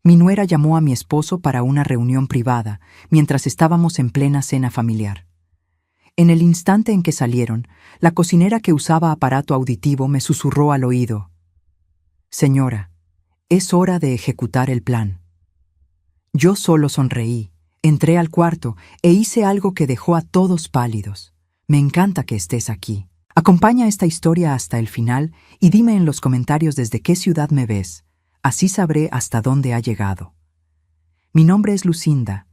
Mi nuera llamó a mi esposo para una reunión privada, mientras estábamos en plena cena familiar. En el instante en que salieron, la cocinera que usaba aparato auditivo me susurró al oído: «Señora, es hora de ejecutar el plan». Yo solo sonreí, entré al cuarto e hice algo que dejó a todos pálidos. Me encanta que estés aquí. Acompaña esta historia hasta el final y dime en los comentarios desde qué ciudad me ves. Así sabré hasta dónde ha llegado. Mi nombre es Lucinda.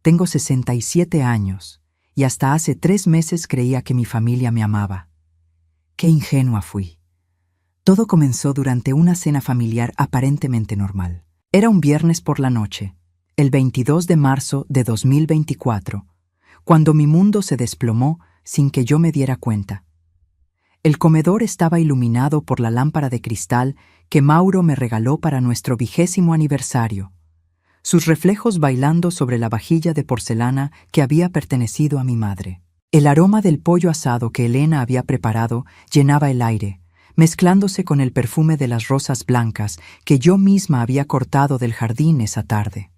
Tengo 67 años y hasta hace 3 meses creía que mi familia me amaba. Qué ingenua fui. Todo comenzó durante una cena familiar aparentemente normal. Era un viernes por la noche, el 22 de marzo de 2024, cuando mi mundo se desplomó sin que yo me diera cuenta. El comedor estaba iluminado por la lámpara de cristal que Mauro me regaló para nuestro 20º aniversario, sus reflejos bailando sobre la vajilla de porcelana que había pertenecido a mi madre. El aroma del pollo asado que Elena había preparado llenaba el aire, mezclándose con el perfume de las rosas blancas que yo misma había cortado del jardín esa tarde.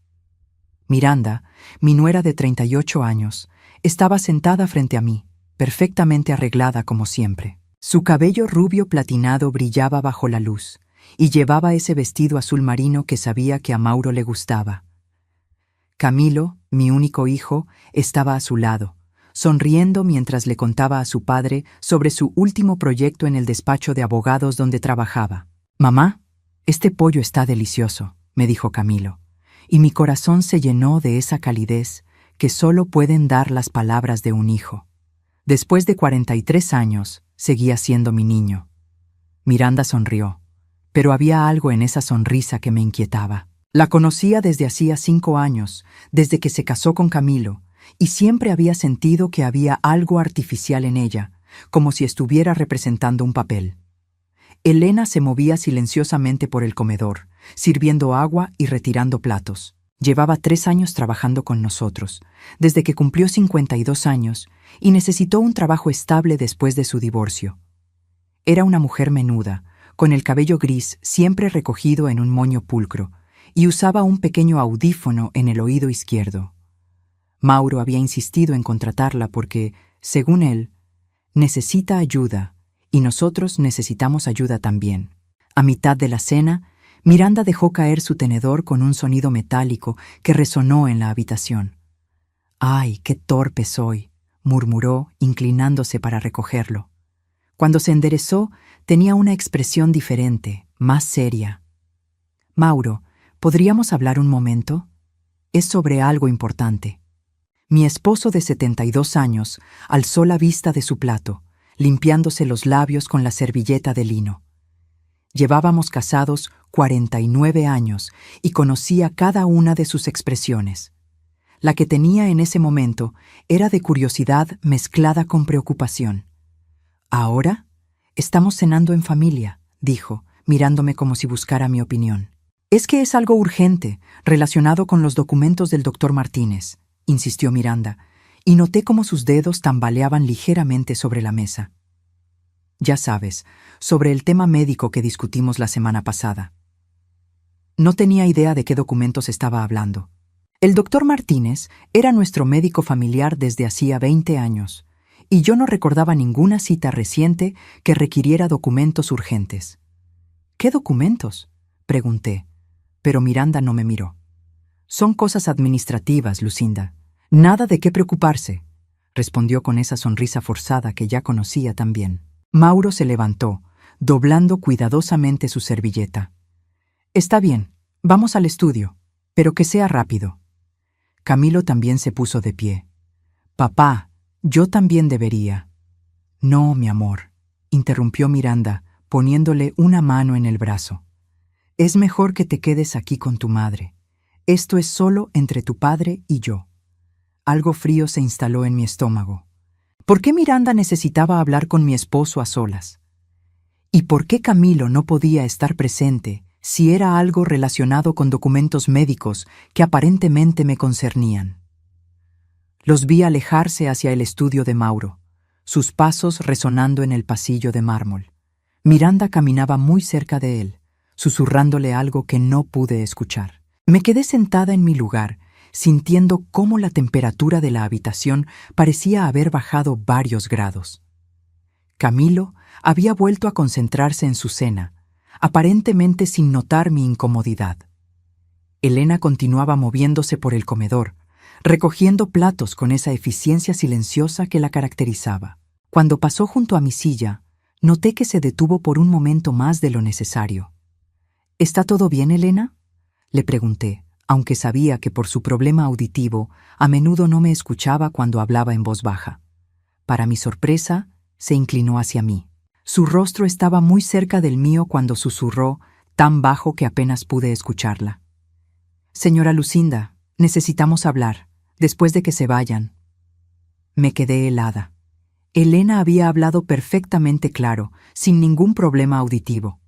Miranda, mi nuera de 38 años, estaba sentada frente a mí, perfectamente arreglada como siempre. Su cabello rubio platinado brillaba bajo la luz, y llevaba ese vestido azul marino que sabía que a Mauro le gustaba. Camilo, mi único hijo, estaba a su lado, sonriendo mientras le contaba a su padre sobre su último proyecto en el despacho de abogados donde trabajaba. «Mamá, este pollo está delicioso», me dijo Camilo, y mi corazón se llenó de esa calidez que solo pueden dar las palabras de un hijo. Después de 43 años, seguía siendo mi niño. Miranda sonrió, pero había algo en esa sonrisa que me inquietaba. La conocía desde hacía 5 años, desde que se casó con Camilo, y siempre había sentido que había algo artificial en ella, como si estuviera representando un papel. Elena se movía silenciosamente por el comedor, sirviendo agua y retirando platos. Llevaba 3 años trabajando con nosotros, desde que cumplió 52 años, y necesitó un trabajo estable después de su divorcio. Era una mujer menuda, con el cabello gris siempre recogido en un moño pulcro, y usaba un pequeño audífono en el oído izquierdo. Mauro había insistido en contratarla porque, según él, necesita ayuda, y nosotros necesitamos ayuda también. A mitad de la cena, Miranda dejó caer su tenedor con un sonido metálico que resonó en la habitación. «¡Ay, qué torpe soy!», murmuró, inclinándose para recogerlo. Cuando se enderezó, tenía una expresión diferente, más seria. «Mauro, ¿podríamos hablar un momento? Es sobre algo importante». Mi esposo de 72 años alzó la vista de su plato, limpiándose los labios con la servilleta de lino. Llevábamos casados 49 años y conocía cada una de sus expresiones. La que tenía en ese momento era de curiosidad mezclada con preocupación. «Ahora estamos cenando en familia», dijo, mirándome como si buscara mi opinión. «Es que es algo urgente, relacionado con los documentos del doctor Martínez», insistió Miranda, y noté cómo sus dedos tambaleaban ligeramente sobre la mesa. «Ya sabes, sobre el tema médico que discutimos la semana pasada». No tenía idea de qué documentos estaba hablando. El doctor Martínez era nuestro médico familiar desde hacía 20 años, y yo no recordaba ninguna cita reciente que requiriera documentos urgentes. «¿Qué documentos?», pregunté, pero Miranda no me miró. «Son cosas administrativas, Lucinda. Nada de qué preocuparse», respondió con esa sonrisa forzada que ya conocía también. Mauro se levantó, doblando cuidadosamente su servilleta. «Está bien, vamos al estudio, pero que sea rápido». Camilo también se puso de pie. «Papá, yo también debería». «No, mi amor», interrumpió Miranda, poniéndole una mano en el brazo. «Es mejor que te quedes aquí con tu madre. Esto es solo entre tu padre y yo». Algo frío se instaló en mi estómago. ¿Por qué Miranda necesitaba hablar con mi esposo a solas? ¿Y por qué Camilo no podía estar presente si era algo relacionado con documentos médicos que aparentemente me concernían? Los vi alejarse hacia el estudio de Mauro, sus pasos resonando en el pasillo de mármol. Miranda caminaba muy cerca de él, susurrándole algo que no pude escuchar. Me quedé sentada en mi lugar, sintiendo cómo la temperatura de la habitación parecía haber bajado varios grados. Camilo había vuelto a concentrarse en su cena, aparentemente sin notar mi incomodidad. Elena continuaba moviéndose por el comedor, recogiendo platos con esa eficiencia silenciosa que la caracterizaba. Cuando pasó junto a mi silla, noté que se detuvo por un momento más de lo necesario. ¿Está todo bien, Elena?, le pregunté, aunque sabía que por su problema auditivo a menudo no me escuchaba cuando hablaba en voz baja. Para mi sorpresa, se inclinó hacia mí. Su rostro estaba muy cerca del mío cuando susurró, tan bajo que apenas pude escucharla. «Señora Lucinda, necesitamos hablar, después de que se vayan». Me quedé helada. Elena había hablado perfectamente claro, sin ningún problema auditivo.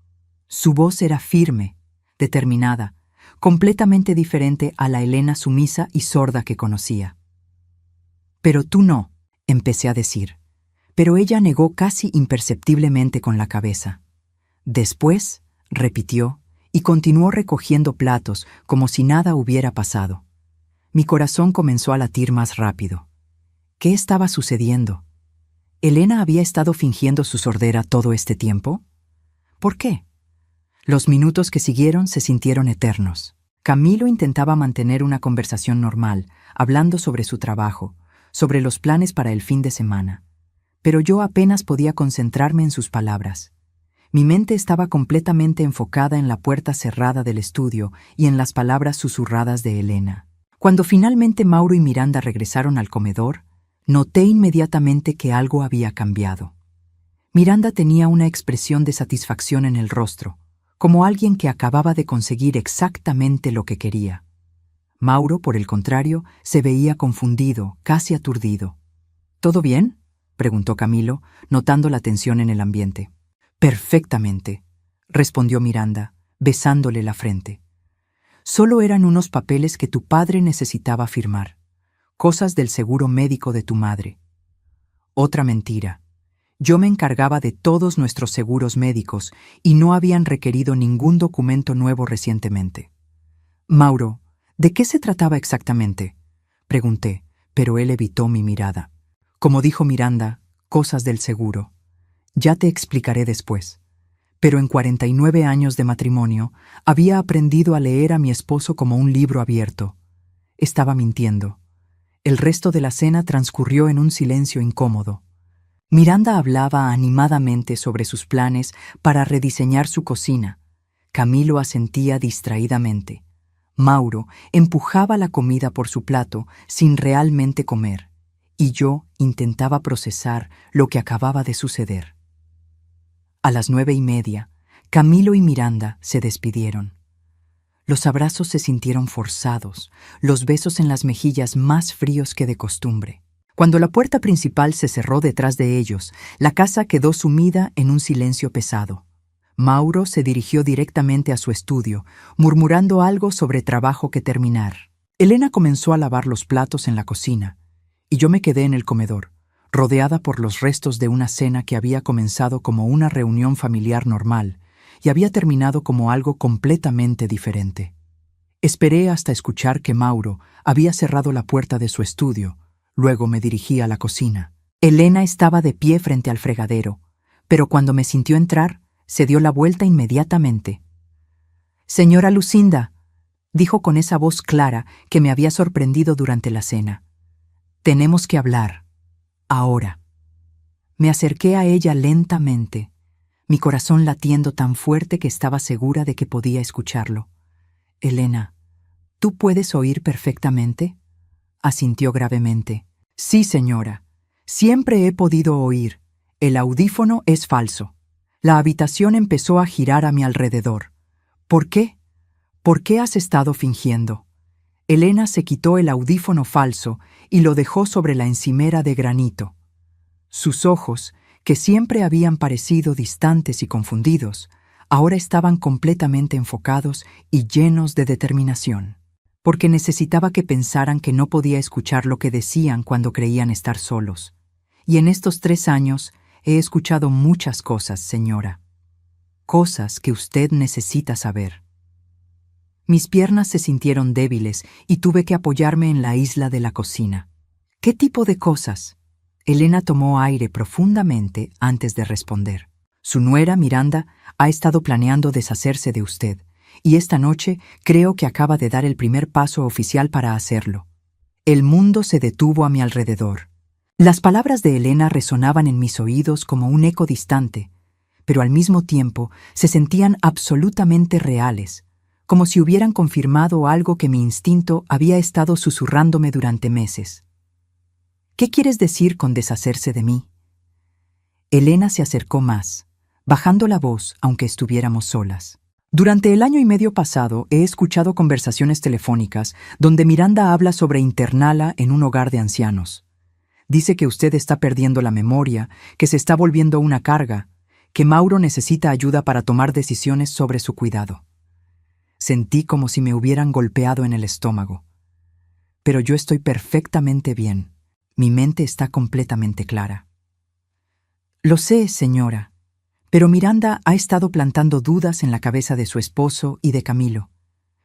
Su voz era firme, determinada, completamente diferente a la Elena sumisa y sorda que conocía. «Pero tú no», empecé a decir, pero ella negó casi imperceptiblemente con la cabeza. Después, repitió, y continuó recogiendo platos como si nada hubiera pasado. Mi corazón comenzó a latir más rápido. ¿Qué estaba sucediendo? ¿Elena había estado fingiendo su sordera todo este tiempo? ¿Por qué? Los minutos que siguieron se sintieron eternos. Camilo intentaba mantener una conversación normal, hablando sobre su trabajo, sobre los planes para el fin de semana. Pero yo apenas podía concentrarme en sus palabras. Mi mente estaba completamente enfocada en la puerta cerrada del estudio y en las palabras susurradas de Elena. Cuando finalmente Mauro y Miranda regresaron al comedor, noté inmediatamente que algo había cambiado. Miranda tenía una expresión de satisfacción en el rostro, como alguien que acababa de conseguir exactamente lo que quería. Mauro, por el contrario, se veía confundido, casi aturdido. «¿Todo bien?», preguntó Camilo, notando la tensión en el ambiente. «Perfectamente», respondió Miranda, besándole la frente. «Solo eran unos papeles que tu padre necesitaba firmar, cosas del seguro médico de tu madre». Otra mentira. Yo me encargaba de todos nuestros seguros médicos y no habían requerido ningún documento nuevo recientemente. «Mauro, ¿de qué se trataba exactamente?», pregunté, pero él evitó mi mirada. Como dijo Miranda, cosas del seguro. Ya te explicaré después. Pero en 49 años de matrimonio había aprendido a leer a mi esposo como un libro abierto. Estaba mintiendo. El resto de la cena transcurrió en un silencio incómodo. Miranda hablaba animadamente sobre sus planes para rediseñar su cocina. Camilo asentía distraídamente. Mauro empujaba la comida por su plato sin realmente comer, y yo intentaba procesar lo que acababa de suceder. A las 9:30, Camilo y Miranda se despidieron. Los abrazos se sintieron forzados, los besos en las mejillas más fríos que de costumbre. Cuando la puerta principal se cerró detrás de ellos, la casa quedó sumida en un silencio pesado. Mauro se dirigió directamente a su estudio, murmurando algo sobre trabajo que terminar. Elena comenzó a lavar los platos en la cocina, y yo me quedé en el comedor, rodeada por los restos de una cena que había comenzado como una reunión familiar normal y había terminado como algo completamente diferente. Esperé hasta escuchar que Mauro había cerrado la puerta de su estudio. Luego me dirigí a la cocina. Elena estaba de pie frente al fregadero, pero cuando me sintió entrar, se dio la vuelta inmediatamente. «Señora Lucinda», dijo con esa voz clara que me había sorprendido durante la cena. «Tenemos que hablar. Ahora». Me acerqué a ella lentamente, mi corazón latiendo tan fuerte que estaba segura de que podía escucharlo. «Elena, ¿tú puedes oír perfectamente?», asintió gravemente. «Sí, señora. Siempre he podido oír. El audífono es falso». La habitación empezó a girar a mi alrededor. «¿Por qué? ¿Por qué has estado fingiendo?». Elena se quitó el audífono falso y lo dejó sobre la encimera de granito. Sus ojos, que siempre habían parecido distantes y confundidos, ahora estaban completamente enfocados y llenos de determinación. Porque necesitaba que pensaran que no podía escuchar lo que decían cuando creían estar solos. Y en estos 3 años he escuchado muchas cosas, señora. Cosas que usted necesita saber. Mis piernas se sintieron débiles y tuve que apoyarme en la isla de la cocina. ¿Qué tipo de cosas? Elena tomó aire profundamente antes de responder. Su nuera, Miranda, ha estado planeando deshacerse de usted, y esta noche creo que acaba de dar el primer paso oficial para hacerlo. El mundo se detuvo a mi alrededor. Las palabras de Elena resonaban en mis oídos como un eco distante, pero al mismo tiempo se sentían absolutamente reales, como si hubieran confirmado algo que mi instinto había estado susurrándome durante meses. ¿Qué quieres decir con deshacerse de mí? Elena se acercó más, bajando la voz aunque estuviéramos solas. Durante el año y medio pasado he escuchado conversaciones telefónicas donde Miranda habla sobre internarla en un hogar de ancianos. Dice que usted está perdiendo la memoria, que se está volviendo una carga, que Mauro necesita ayuda para tomar decisiones sobre su cuidado. Sentí como si me hubieran golpeado en el estómago. Pero yo estoy perfectamente bien. Mi mente está completamente clara. Lo sé, señora, pero Miranda ha estado plantando dudas en la cabeza de su esposo y de Camilo.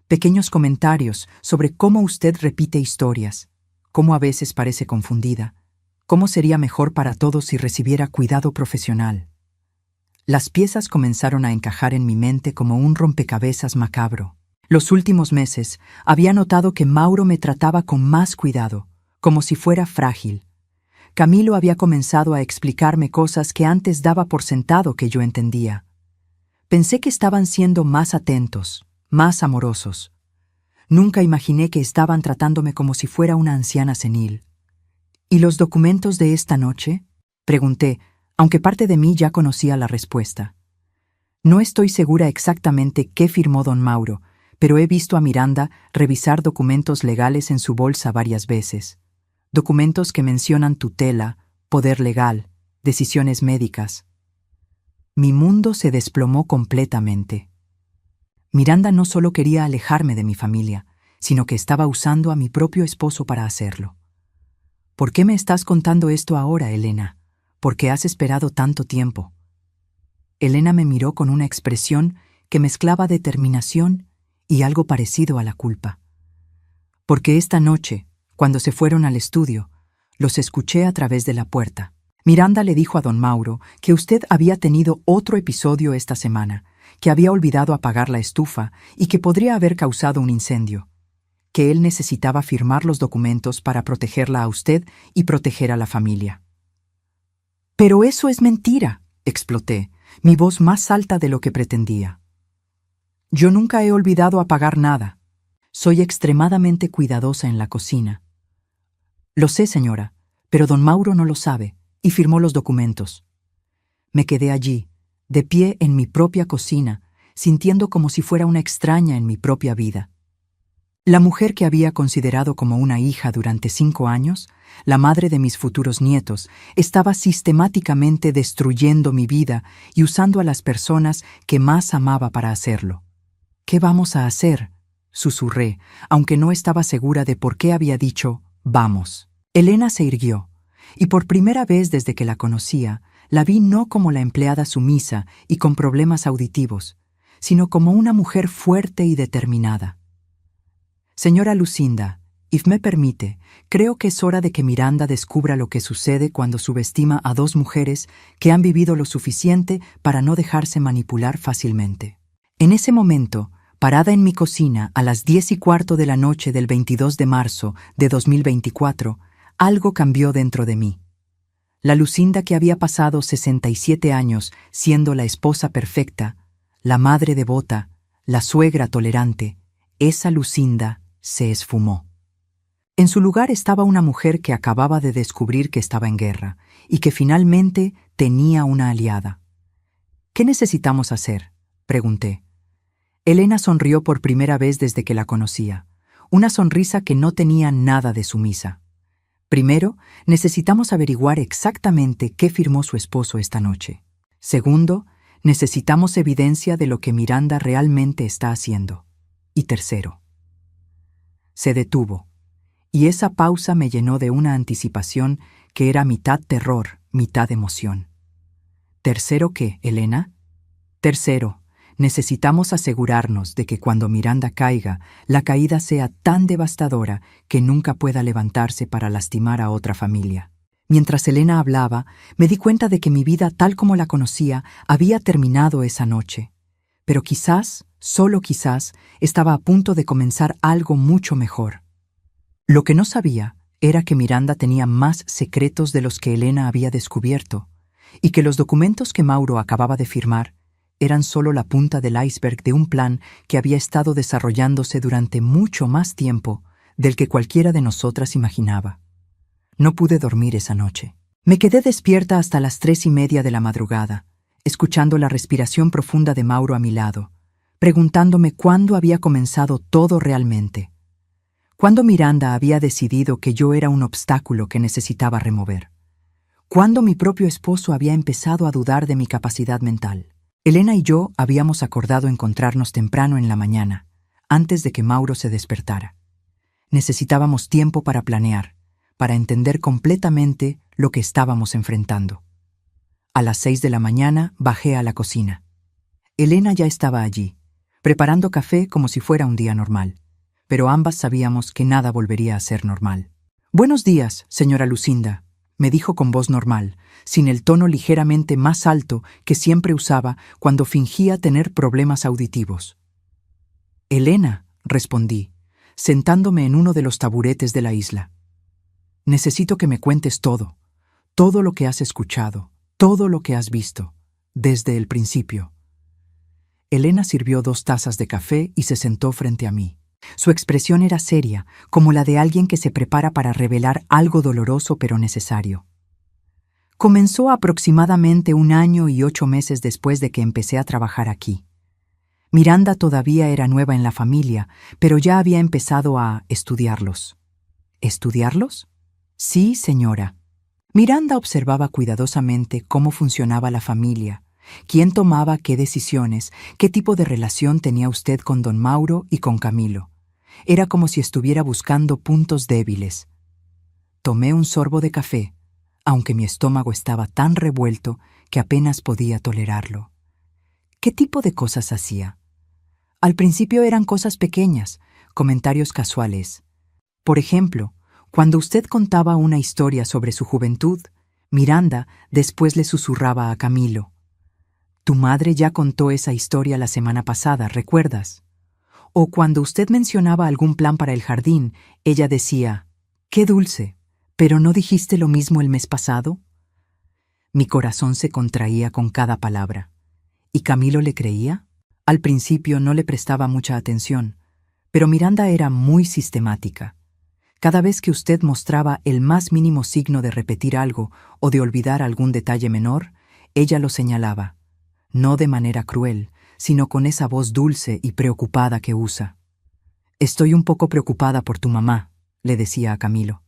Pequeños comentarios sobre cómo usted repite historias, cómo a veces parece confundida, cómo sería mejor para todos si recibiera cuidado profesional. Las piezas comenzaron a encajar en mi mente como un rompecabezas macabro. Los últimos meses había notado que Mauro me trataba con más cuidado, como si fuera frágil. Camilo había comenzado a explicarme cosas que antes daba por sentado que yo entendía. Pensé que estaban siendo más atentos, más amorosos. Nunca imaginé que estaban tratándome como si fuera una anciana senil. ¿Y los documentos de esta noche? Pregunté, aunque parte de mí ya conocía la respuesta. No estoy segura exactamente qué firmó don Mauro, pero he visto a Miranda revisar documentos legales en su bolsa varias veces. Documentos que mencionan tutela, poder legal, decisiones médicas. Mi mundo se desplomó completamente. Miranda no solo quería alejarme de mi familia, sino que estaba usando a mi propio esposo para hacerlo. ¿Por qué me estás contando esto ahora, Elena? ¿Por qué has esperado tanto tiempo? Elena me miró con una expresión que mezclaba determinación y algo parecido a la culpa. Porque esta noche, cuando se fueron al estudio, los escuché a través de la puerta. Miranda le dijo a don Mauro que usted había tenido otro episodio esta semana, que había olvidado apagar la estufa y que podría haber causado un incendio, que él necesitaba firmar los documentos para protegerla a usted y proteger a la familia. «Pero eso es mentira», exploté, mi voz más alta de lo que pretendía. «Yo nunca he olvidado apagar nada. Soy extremadamente cuidadosa en la cocina». «Lo sé, señora, pero don Mauro no lo sabe, y firmó los documentos». Me quedé allí, de pie en mi propia cocina, sintiendo como si fuera una extraña en mi propia vida. La mujer que había considerado como una hija durante 5 años, la madre de mis futuros nietos, estaba sistemáticamente destruyendo mi vida y usando a las personas que más amaba para hacerlo. «¿Qué vamos a hacer?», susurré, aunque no estaba segura de por qué había dicho «vamos». Elena se irguió, y por primera vez desde que la conocía, la vi no como la empleada sumisa y con problemas auditivos, sino como una mujer fuerte y determinada. «Señora Lucinda, if me permite, creo que es hora de que Miranda descubra lo que sucede cuando subestima a 2 mujeres que han vivido lo suficiente para no dejarse manipular fácilmente». En ese momento, parada en mi cocina a las 10:15 de la noche del 22 de marzo de 2024, algo cambió dentro de mí. La Lucinda que había pasado 67 años siendo la esposa perfecta, la madre devota, la suegra tolerante, esa Lucinda se esfumó. En su lugar estaba una mujer que acababa de descubrir que estaba en guerra y que finalmente tenía una aliada. «¿Qué necesitamos hacer?», pregunté. Elena sonrió por primera vez desde que la conocía, una sonrisa que no tenía nada de sumisa. «Primero, necesitamos averiguar exactamente qué firmó su esposo esta noche. Segundo, necesitamos evidencia de lo que Miranda realmente está haciendo. Y tercero». Se detuvo, y esa pausa me llenó de una anticipación que era mitad terror, mitad emoción. «¿Tercero qué, Elena?» «Tercero, Necesitamos asegurarnos de que cuando Miranda caiga, la caída sea tan devastadora que nunca pueda levantarse para lastimar a otra familia. Mientras Elena hablaba, me di cuenta de que mi vida tal como la conocía había terminado esa noche. Pero quizás, solo quizás, estaba a punto de comenzar algo mucho mejor. Lo que no sabía era que Miranda tenía más secretos de los que Elena había descubierto, y que los documentos que Mauro acababa de firmar eran solo la punta del iceberg de un plan que había estado desarrollándose durante mucho más tiempo del que cualquiera de nosotras imaginaba. No pude dormir esa noche. Me quedé despierta hasta las 3:30 de la madrugada, escuchando la respiración profunda de Mauro a mi lado, preguntándome cuándo había comenzado todo realmente. Cuándo Miranda había decidido que yo era un obstáculo que necesitaba remover. Cuándo mi propio esposo había empezado a dudar de mi capacidad mental. Elena y yo habíamos acordado encontrarnos temprano en la mañana, antes de que Mauro se despertara. Necesitábamos tiempo para planear, para entender completamente lo que estábamos enfrentando. A las 6 de la mañana bajé a la cocina. Elena ya estaba allí, preparando café como si fuera un día normal, pero ambas sabíamos que nada volvería a ser normal. «Buenos días, señora Lucinda», me dijo con voz normal, sin el tono ligeramente más alto que siempre usaba cuando fingía tener problemas auditivos. «Elena», respondí, sentándome en uno de los taburetes de la isla. «Necesito que me cuentes todo lo que has escuchado, todo lo que has visto, desde el principio». Elena sirvió 2 tazas de café y se sentó frente a mí. Su expresión era seria, como la de alguien que se prepara para revelar algo doloroso pero necesario. Comenzó aproximadamente 1 año y 8 meses después de que empecé a trabajar aquí. Miranda todavía era nueva en la familia, pero ya había empezado a estudiarlos. ¿Estudiarlos? Sí, señora. Miranda observaba cuidadosamente cómo funcionaba la familia, quién tomaba qué decisiones, qué tipo de relación tenía usted con don Mauro y con Camilo. Era como si estuviera buscando puntos débiles. Tomé un sorbo de café, aunque mi estómago estaba tan revuelto que apenas podía tolerarlo. ¿Qué tipo de cosas hacía? Al principio eran cosas pequeñas, comentarios casuales. Por ejemplo, cuando usted contaba una historia sobre su juventud, Miranda después le susurraba a Camilo: «Tu madre ya contó esa historia la semana pasada, ¿recuerdas?». O cuando usted mencionaba algún plan para el jardín, ella decía: «Qué dulce, ¿pero no dijiste lo mismo el mes pasado?». Mi corazón se contraía con cada palabra. ¿Y Camilo le creía? Al principio no le prestaba mucha atención, pero Miranda era muy sistemática. Cada vez que usted mostraba el más mínimo signo de repetir algo o de olvidar algún detalle menor, ella lo señalaba, no de manera cruel, sino con esa voz dulce y preocupada que usa. «Estoy un poco preocupada por tu mamá», le decía a Camilo.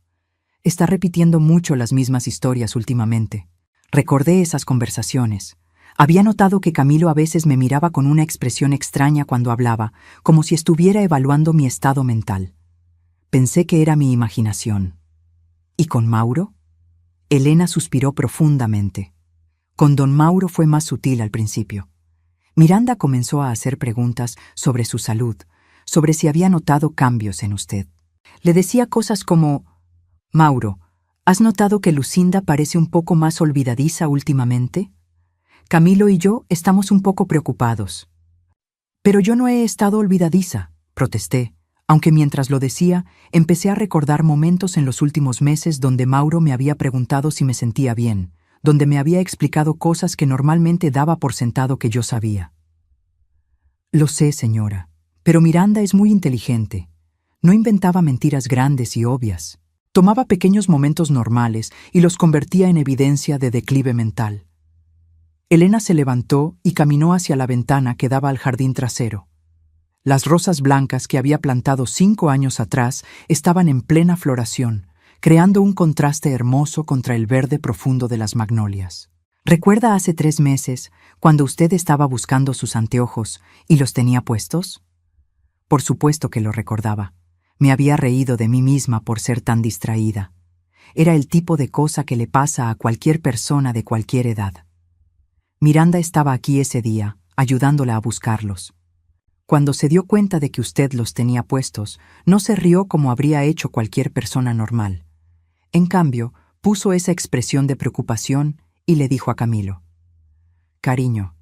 «Está repitiendo mucho las mismas historias últimamente». Recordé esas conversaciones. Había notado que Camilo a veces me miraba con una expresión extraña cuando hablaba, como si estuviera evaluando mi estado mental. Pensé que era mi imaginación. ¿Y con Mauro? Elena suspiró profundamente. Con don Mauro fue más sutil al principio. Miranda comenzó a hacer preguntas sobre su salud, sobre si había notado cambios en usted. Le decía cosas como: «Mauro, ¿has notado que Lucinda parece un poco más olvidadiza últimamente? Camilo y yo estamos un poco preocupados». «Pero yo no he estado olvidadiza», protesté, aunque mientras lo decía, empecé a recordar momentos en los últimos meses donde Mauro me había preguntado si me sentía bien, donde me había explicado cosas que normalmente daba por sentado que yo sabía. «Lo sé, señora, pero Miranda es muy inteligente. No inventaba mentiras grandes y obvias. Tomaba pequeños momentos normales y los convertía en evidencia de declive mental». Elena se levantó y caminó hacia la ventana que daba al jardín trasero. Las rosas blancas que había plantado 5 años atrás estaban en plena floración, creando un contraste hermoso contra el verde profundo de las magnolias. ¿Recuerda hace 3 meses, cuando usted estaba buscando sus anteojos y los tenía puestos? Por supuesto que lo recordaba. Me había reído de mí misma por ser tan distraída. Era el tipo de cosa que le pasa a cualquier persona de cualquier edad. Miranda estaba aquí ese día, ayudándola a buscarlos. Cuando se dio cuenta de que usted los tenía puestos, no se rió como habría hecho cualquier persona normal. En cambio, puso esa expresión de preocupación y le dijo a Camilo: «Cariño,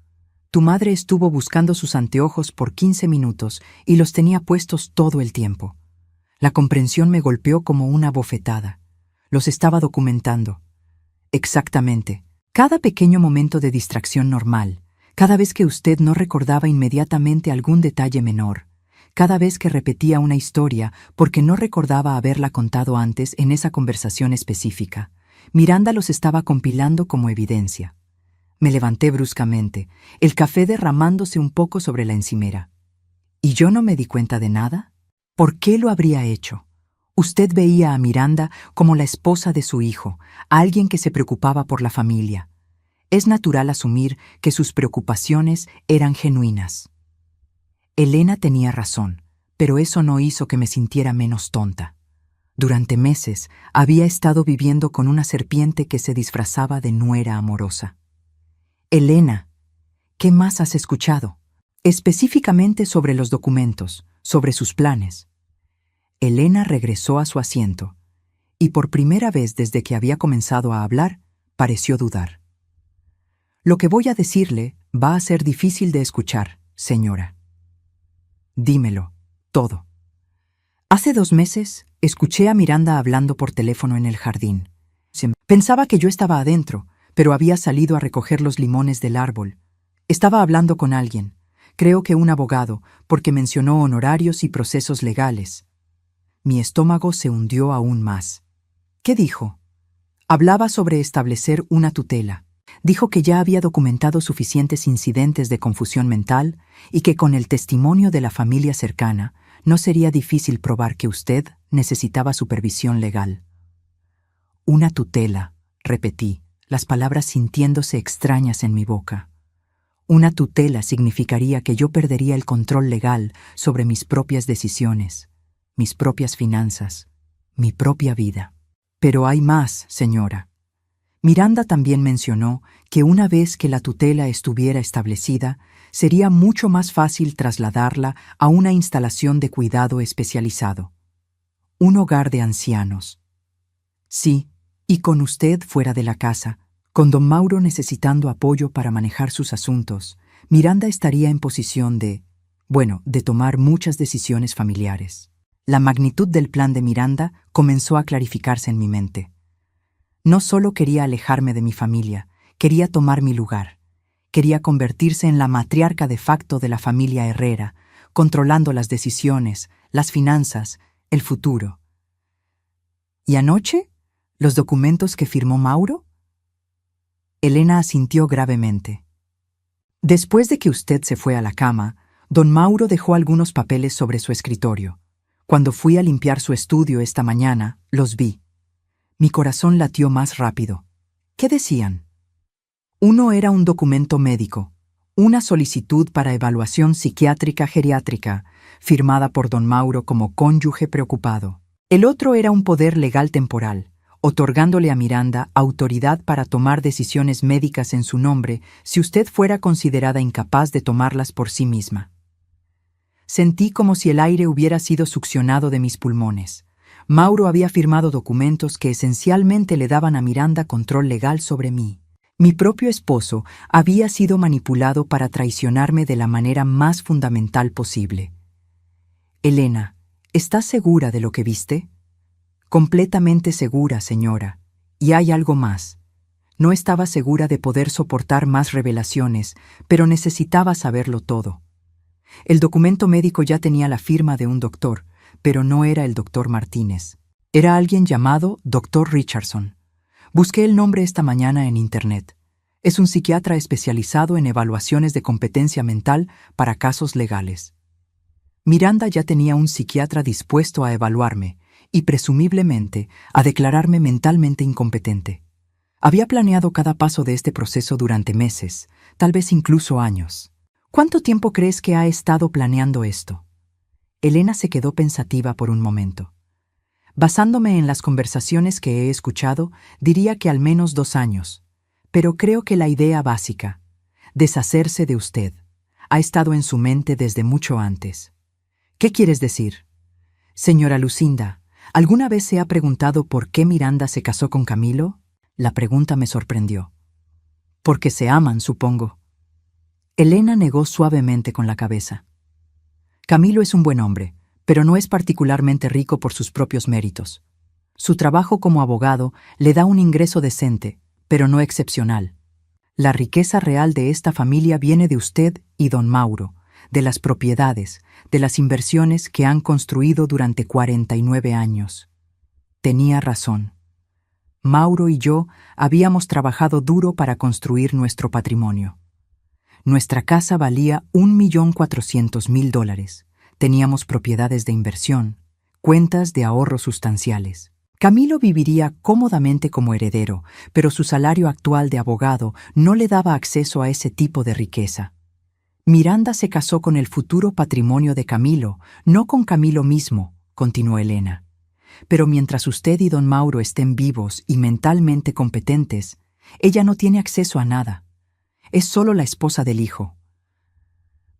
tu madre estuvo buscando sus anteojos por 15 minutos y los tenía puestos todo el tiempo. La comprensión me golpeó como una bofetada. Los estaba documentando. Exactamente. Cada pequeño momento de distracción normal, cada vez que usted no recordaba inmediatamente algún detalle menor, cada vez que repetía una historia porque no recordaba haberla contado antes en esa conversación específica, Miranda los estaba compilando como evidencia». Me levanté bruscamente, el café derramándose un poco sobre la encimera. ¿Y yo no me di cuenta de nada? ¿Por qué lo habría hecho? Usted veía a Miranda como la esposa de su hijo, alguien que se preocupaba por la familia. Es natural asumir que sus preocupaciones eran genuinas. Elena tenía razón, pero eso no hizo que me sintiera menos tonta. Durante meses había estado viviendo con una serpiente que se disfrazaba de nuera amorosa. Elena, ¿qué más has escuchado? Específicamente sobre los documentos, sobre sus planes. Elena regresó a su asiento, y por primera vez desde que había comenzado a hablar, pareció dudar. Lo que voy a decirle va a ser difícil de escuchar, señora. Dímelo, todo. Hace 2 meses, escuché a Miranda hablando por teléfono en el jardín. Pensaba que yo estaba adentro, pero había salido a recoger los limones del árbol. Estaba hablando con alguien, creo que un abogado, porque mencionó honorarios y procesos legales. Mi estómago se hundió aún más. ¿Qué dijo? Hablaba sobre establecer una tutela. Dijo que ya había documentado suficientes incidentes de confusión mental y que con el testimonio de la familia cercana no sería difícil probar que usted necesitaba supervisión legal. Una tutela, repetí, las palabras sintiéndose extrañas en mi boca. Una tutela significaría que yo perdería el control legal sobre mis propias decisiones, mis propias finanzas, mi propia vida. Pero hay más, señora. Miranda también mencionó que una vez que la tutela estuviera establecida, sería mucho más fácil trasladarla a una instalación de cuidado especializado. Un hogar de ancianos. Sí, y con usted fuera de la casa, con don Mauro necesitando apoyo para manejar sus asuntos, Miranda estaría en posición de tomar muchas decisiones familiares. La magnitud del plan de Miranda comenzó a clarificarse en mi mente. No solo quería alejarme de mi familia, quería tomar mi lugar. Quería convertirse en la matriarca de facto de la familia Herrera, controlando las decisiones, las finanzas, el futuro. ¿Y anoche? ¿Los documentos que firmó Mauro? Elena asintió gravemente. Después de que usted se fue a la cama, don Mauro dejó algunos papeles sobre su escritorio. Cuando fui a limpiar su estudio esta mañana, los vi. Mi corazón latió más rápido. ¿Qué decían? Uno era un documento médico, una solicitud para evaluación psiquiátrica geriátrica, firmada por don Mauro como cónyuge preocupado. El otro era un poder legal temporal, otorgándole a Miranda autoridad para tomar decisiones médicas en su nombre si usted fuera considerada incapaz de tomarlas por sí misma. Sentí como si el aire hubiera sido succionado de mis pulmones. Mauro había firmado documentos que esencialmente le daban a Miranda control legal sobre mí. Mi propio esposo había sido manipulado para traicionarme de la manera más fundamental posible. Elena, ¿estás segura de lo que viste? Completamente segura, señora. Y hay algo más. No estaba segura de poder soportar más revelaciones, pero necesitaba saberlo todo. El documento médico ya tenía la firma de un doctor, pero no era el doctor Martínez. Era alguien llamado Dr. Richardson. Busqué el nombre esta mañana en Internet. Es un psiquiatra especializado en evaluaciones de competencia mental para casos legales. Miranda ya tenía un psiquiatra dispuesto a evaluarme y, presumiblemente, a declararme mentalmente incompetente. Había planeado cada paso de este proceso durante meses, tal vez incluso años. ¿Cuánto tiempo crees que ha estado planeando esto? Elena se quedó pensativa por un momento. Basándome en las conversaciones que he escuchado, diría que al menos 2 años. Pero creo que la idea básica, deshacerse de usted, Ha estado en su mente desde mucho antes. ¿Qué quieres decir? Señora Lucinda, ¿alguna vez se ha preguntado por qué Miranda se casó con Camilo? La pregunta me sorprendió. Porque se aman, supongo. Elena negó suavemente con la cabeza. Camilo es un buen hombre, pero no es particularmente rico por sus propios méritos. Su trabajo como abogado le da un ingreso decente, pero no excepcional. La riqueza real de esta familia viene de usted y don Mauro, de las propiedades, de las inversiones que han construido durante 49 años. Tenía razón. Mauro y yo habíamos trabajado duro para construir nuestro patrimonio. Nuestra casa valía $1.400.000. Teníamos propiedades de inversión, cuentas de ahorro sustanciales. Camilo viviría cómodamente como heredero, pero su salario actual de abogado no le daba acceso a ese tipo de riqueza. Miranda se casó con el futuro patrimonio de Camilo, no con Camilo mismo, continuó Elena. Pero mientras usted y don Mauro estén vivos y mentalmente competentes, ella no tiene acceso a nada. Es solo la esposa del hijo.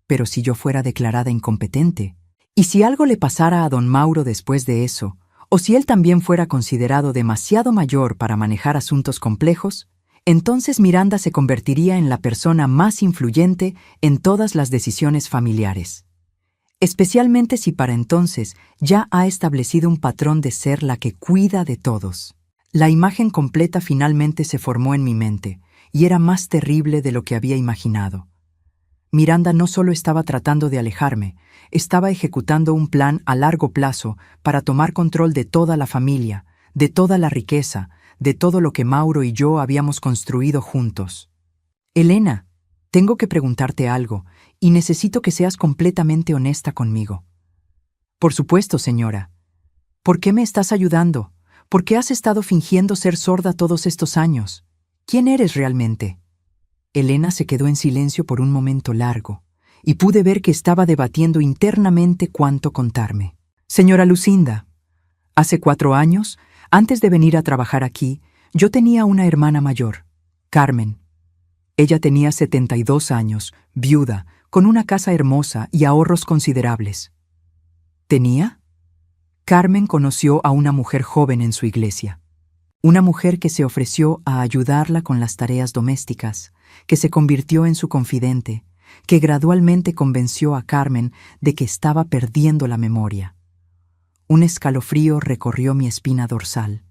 Pero si yo fuera declarada incompetente, y si algo le pasara a don Mauro después de eso, o si él también fuera considerado demasiado mayor para manejar asuntos complejos, entonces Miranda se convertiría en la persona más influyente en todas las decisiones familiares. Especialmente si para entonces ya ha establecido un patrón de ser la que cuida de todos. La imagen completa finalmente se formó en mi mente, y era más terrible de lo que había imaginado. Miranda no solo estaba tratando de alejarme, estaba ejecutando un plan a largo plazo para tomar control de toda la familia, de toda la riqueza, de todo lo que Mauro y yo habíamos construido juntos. Elena, tengo que preguntarte algo, y necesito que seas completamente honesta conmigo. Por supuesto, señora. ¿Por qué me estás ayudando? ¿Por qué has estado fingiendo ser sorda todos estos años? ¿Quién eres realmente? Elena se quedó en silencio por un momento largo, y pude ver que estaba debatiendo internamente cuánto contarme. Señora Lucinda, hace 4 años, antes de venir a trabajar aquí, yo tenía una hermana mayor, Carmen. Ella tenía 72 años, viuda, con una casa hermosa y ahorros considerables. ¿Tenía? Carmen conoció a una mujer joven en su iglesia. Una mujer que se ofreció a ayudarla con las tareas domésticas, que se convirtió en su confidente, que gradualmente convenció a Carmen de que estaba perdiendo la memoria. Un escalofrío recorrió mi espina dorsal.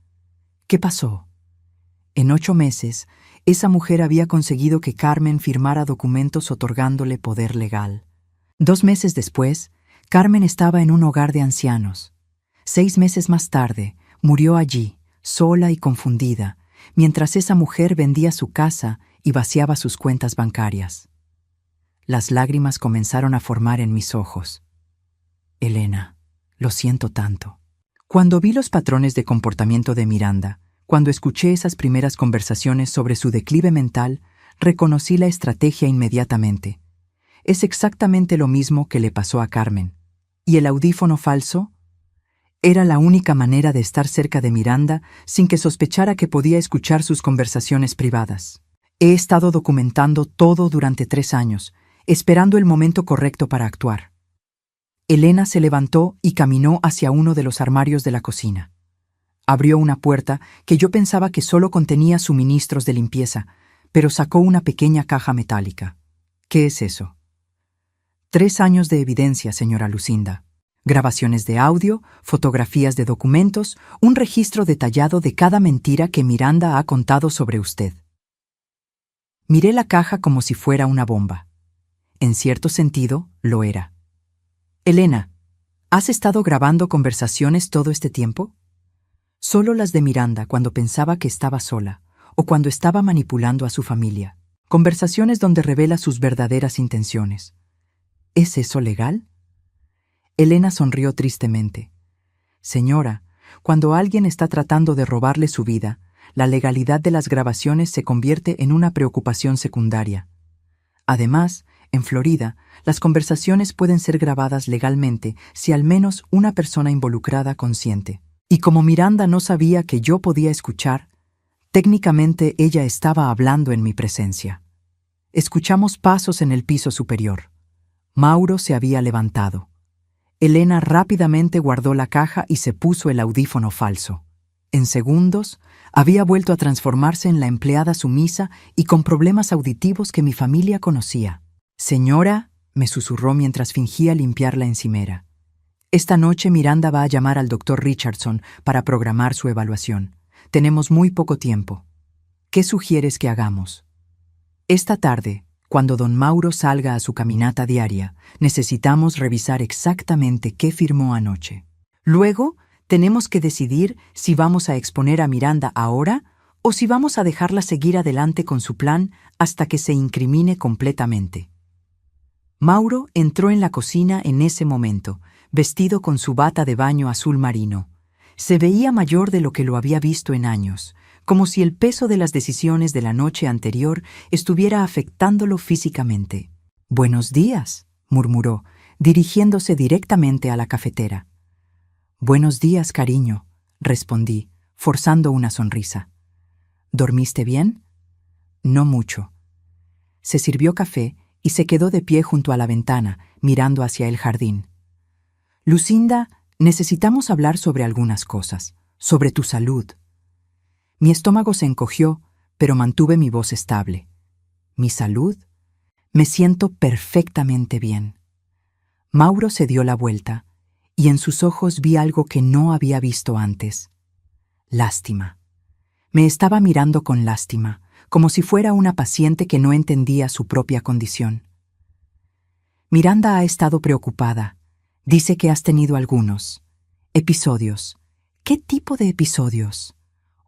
¿Qué pasó? En 8 meses, esa mujer había conseguido que Carmen firmara documentos otorgándole poder legal. 2 meses después, Carmen estaba en un hogar de ancianos. 6 meses más tarde, murió allí, sola y confundida, mientras esa mujer vendía su casa y vaciaba sus cuentas bancarias. Las lágrimas comenzaron a formar en mis ojos. Elena, lo siento tanto. Cuando vi los patrones de comportamiento de Miranda, cuando escuché esas primeras conversaciones sobre su declive mental, reconocí la estrategia inmediatamente. Es exactamente lo mismo que le pasó a Carmen. ¿Y el audífono falso? Era la única manera de estar cerca de Miranda sin que sospechara que podía escuchar sus conversaciones privadas. He estado documentando todo durante 3 años, esperando el momento correcto para actuar. Elena se levantó y caminó hacia uno de los armarios de la cocina. Abrió una puerta que yo pensaba que solo contenía suministros de limpieza, pero sacó una pequeña caja metálica. ¿Qué es eso? 3 años de evidencia, señora Lucinda. Grabaciones de audio, fotografías de documentos, un registro detallado de cada mentira que Miranda ha contado sobre usted. Miré la caja como si fuera una bomba. En cierto sentido, lo era. Elena, ¿has estado grabando conversaciones todo este tiempo? Solo las de Miranda cuando pensaba que estaba sola, o cuando estaba manipulando a su familia. Conversaciones donde revela sus verdaderas intenciones. ¿Es eso legal? Elena sonrió tristemente. Señora, cuando alguien está tratando de robarle su vida, la legalidad de las grabaciones se convierte en una preocupación secundaria. Además, en Florida, las conversaciones pueden ser grabadas legalmente si al menos una persona involucrada consiente. Y como Miranda no sabía que yo podía escuchar, técnicamente ella estaba hablando en mi presencia. Escuchamos pasos en el piso superior. Mauro se había levantado. Elena rápidamente guardó la caja y se puso el audífono falso. En segundos, había vuelto a transformarse en la empleada sumisa y con problemas auditivos que mi familia conocía. «Señora», me susurró mientras fingía limpiar la encimera. «Esta noche Miranda va a llamar al doctor Richardson para programar su evaluación. Tenemos muy poco tiempo. ¿Qué sugieres que hagamos?» «Esta tarde, cuando don Mauro salga a su caminata diaria, necesitamos revisar exactamente qué firmó anoche. Luego, tenemos que decidir si vamos a exponer a Miranda ahora o si vamos a dejarla seguir adelante con su plan hasta que se incrimine completamente». Mauro entró en la cocina en ese momento, vestido con su bata de baño azul marino. Se veía mayor de lo que lo había visto en años, como si el peso de las decisiones de la noche anterior estuviera afectándolo físicamente. «Buenos días», murmuró, dirigiéndose directamente a la cafetera. «Buenos días, cariño», respondí, forzando una sonrisa. «¿Dormiste bien?» «No mucho». Se sirvió café y se quedó de pie junto a la ventana, mirando hacia el jardín. «Lucinda, necesitamos hablar sobre algunas cosas, sobre tu salud». Mi estómago se encogió, pero mantuve mi voz estable. «¿Mi salud?» «Me siento perfectamente bien». Mauro se dio la vuelta, y en sus ojos vi algo que no había visto antes. Lástima. Me estaba mirando con lástima, como si fuera una paciente que no entendía su propia condición. «Miranda ha estado preocupada. Dice que has tenido algunos episodios». «¿Qué tipo de episodios?»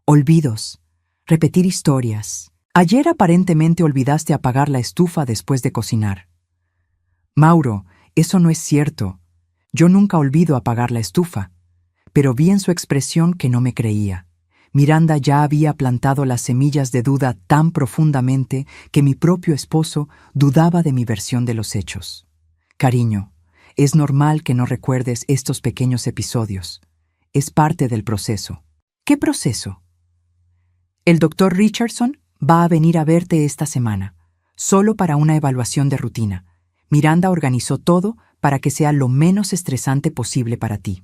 «Olvidos. Repetir historias. Ayer aparentemente olvidaste apagar la estufa después de cocinar». «Mauro, eso no es cierto. Yo nunca olvido apagar la estufa». Pero vi en su expresión que no me creía. Miranda ya había plantado las semillas de duda tan profundamente que mi propio esposo dudaba de mi versión de los hechos. «Cariño, es normal que no recuerdes estos pequeños episodios. Es parte del proceso». «¿Qué proceso?» «El doctor Richardson va a venir a verte esta semana, solo para una evaluación de rutina. Miranda organizó todo para que sea lo menos estresante posible para ti».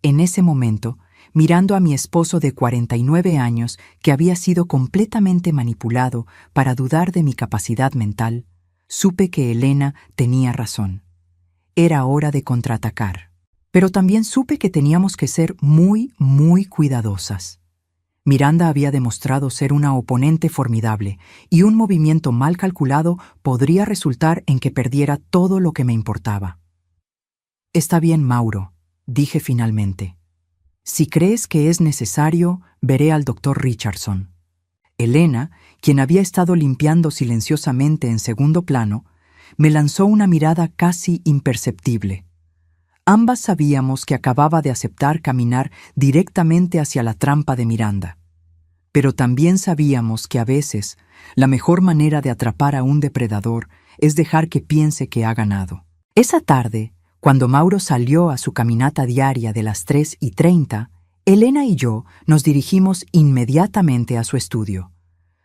En ese momento, mirando a mi esposo de 49 años que había sido completamente manipulado para dudar de mi capacidad mental, supe que Elena tenía razón. Era hora de contraatacar. Pero también supe que teníamos que ser muy, muy cuidadosas. Miranda había demostrado ser una oponente formidable, y un movimiento mal calculado podría resultar en que perdiera todo lo que me importaba. «Está bien, Mauro», dije finalmente. «Si crees que es necesario, veré al doctor Richardson». Elena, quien había estado limpiando silenciosamente en segundo plano, me lanzó una mirada casi imperceptible. Ambas sabíamos que acababa de aceptar caminar directamente hacia la trampa de Miranda. Pero también sabíamos que a veces la mejor manera de atrapar a un depredador es dejar que piense que ha ganado. Esa tarde, cuando Mauro salió a su caminata diaria de las 3:30, Elena y yo nos dirigimos inmediatamente a su estudio.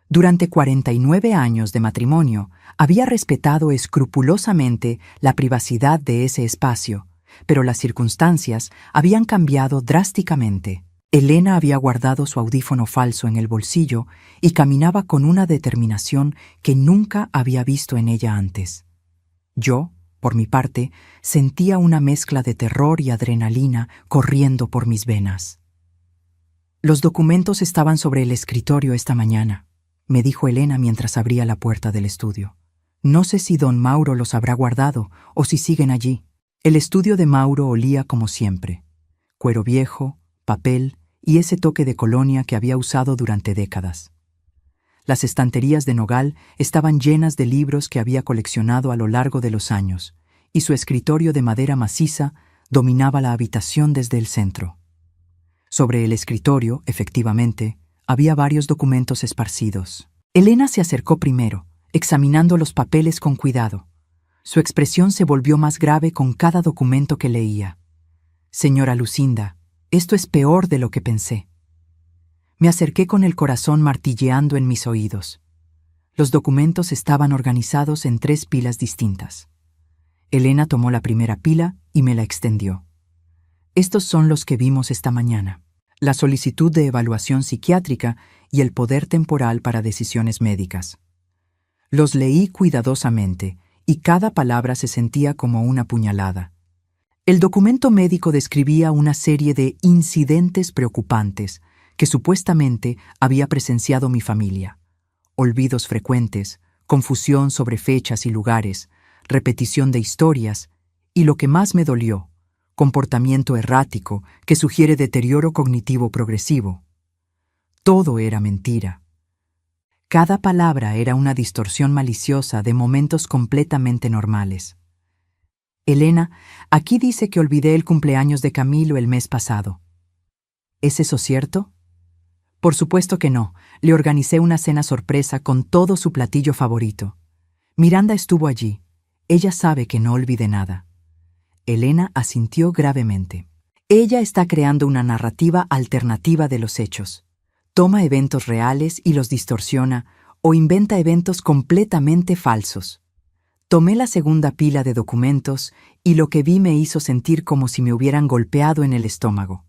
Durante 49 años de matrimonio, había respetado escrupulosamente la privacidad de ese espacio, pero las circunstancias habían cambiado drásticamente. Elena había guardado su audífono falso en el bolsillo y caminaba con una determinación que nunca había visto en ella antes. Yo, por mi parte, sentía una mezcla de terror y adrenalina corriendo por mis venas. «Los documentos estaban sobre el escritorio esta mañana», me dijo Elena mientras abría la puerta del estudio. «No sé si don Mauro los habrá guardado o si siguen allí». El estudio de Mauro olía como siempre: cuero viejo, papel y ese toque de colonia que había usado durante décadas. Las estanterías de nogal estaban llenas de libros que había coleccionado a lo largo de los años, y su escritorio de madera maciza dominaba la habitación desde el centro. Sobre el escritorio, efectivamente, había varios documentos esparcidos. Elena se acercó primero, examinando los papeles con cuidado. Su expresión se volvió más grave con cada documento que leía. «Señora Lucinda, esto es peor de lo que pensé». Me acerqué con el corazón martilleando en mis oídos. Los documentos estaban organizados en 3 pilas distintas. Elena tomó la primera pila y me la extendió. Estos son los que vimos esta mañana: la solicitud de evaluación psiquiátrica y el poder temporal para decisiones médicas. Los leí cuidadosamente y cada palabra se sentía como una puñalada. El documento médico describía una serie de incidentes preocupantes que supuestamente había presenciado mi familia: olvidos frecuentes, confusión sobre fechas y lugares, repetición de historias y, lo que más me dolió, comportamiento errático que sugiere deterioro cognitivo progresivo. Todo era mentira. Cada palabra era una distorsión maliciosa de momentos completamente normales. Elena, aquí dice que olvidé el cumpleaños de Camilo el mes pasado. ¿Es eso cierto? Por supuesto que no. Le organicé una cena sorpresa con todo su platillo favorito. Miranda estuvo allí. Ella sabe que no olvidé nada. Elena asintió gravemente. Ella está creando una narrativa alternativa de los hechos. Toma eventos reales y los distorsiona o inventa eventos completamente falsos. Tomé la segunda pila de documentos y lo que vi me hizo sentir como si me hubieran golpeado en el estómago.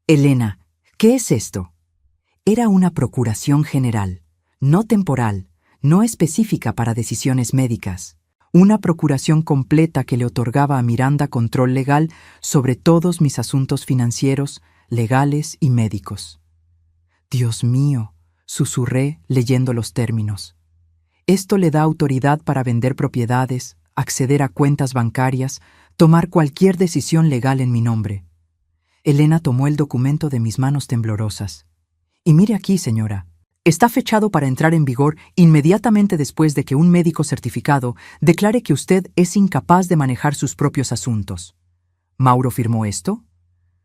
Elena, ¿qué es esto? Era una procuración general, no temporal, no específica para decisiones médicas. Una procuración completa que le otorgaba a Miranda control legal sobre todos mis asuntos financieros, legales y médicos. Dios mío, susurré leyendo los términos. Esto le da autoridad para vender propiedades, acceder a cuentas bancarias, tomar cualquier decisión legal en mi nombre. Elena tomó el documento de mis manos temblorosas. Y mire aquí, señora. Está fechado para entrar en vigor inmediatamente después de que un médico certificado declare que usted es incapaz de manejar sus propios asuntos. ¿Mauro firmó esto?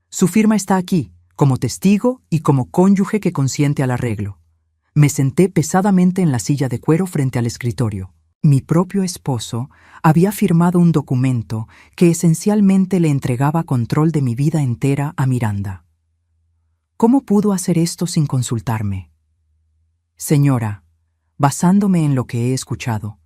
Su firma está aquí, como testigo y como cónyuge que consiente al arreglo. Me senté pesadamente en la silla de cuero frente al escritorio. Mi propio esposo había firmado un documento que esencialmente le entregaba control de mi vida entera a Miranda. ¿Cómo pudo hacer esto sin consultarme? Señora, basándome en lo que he escuchado,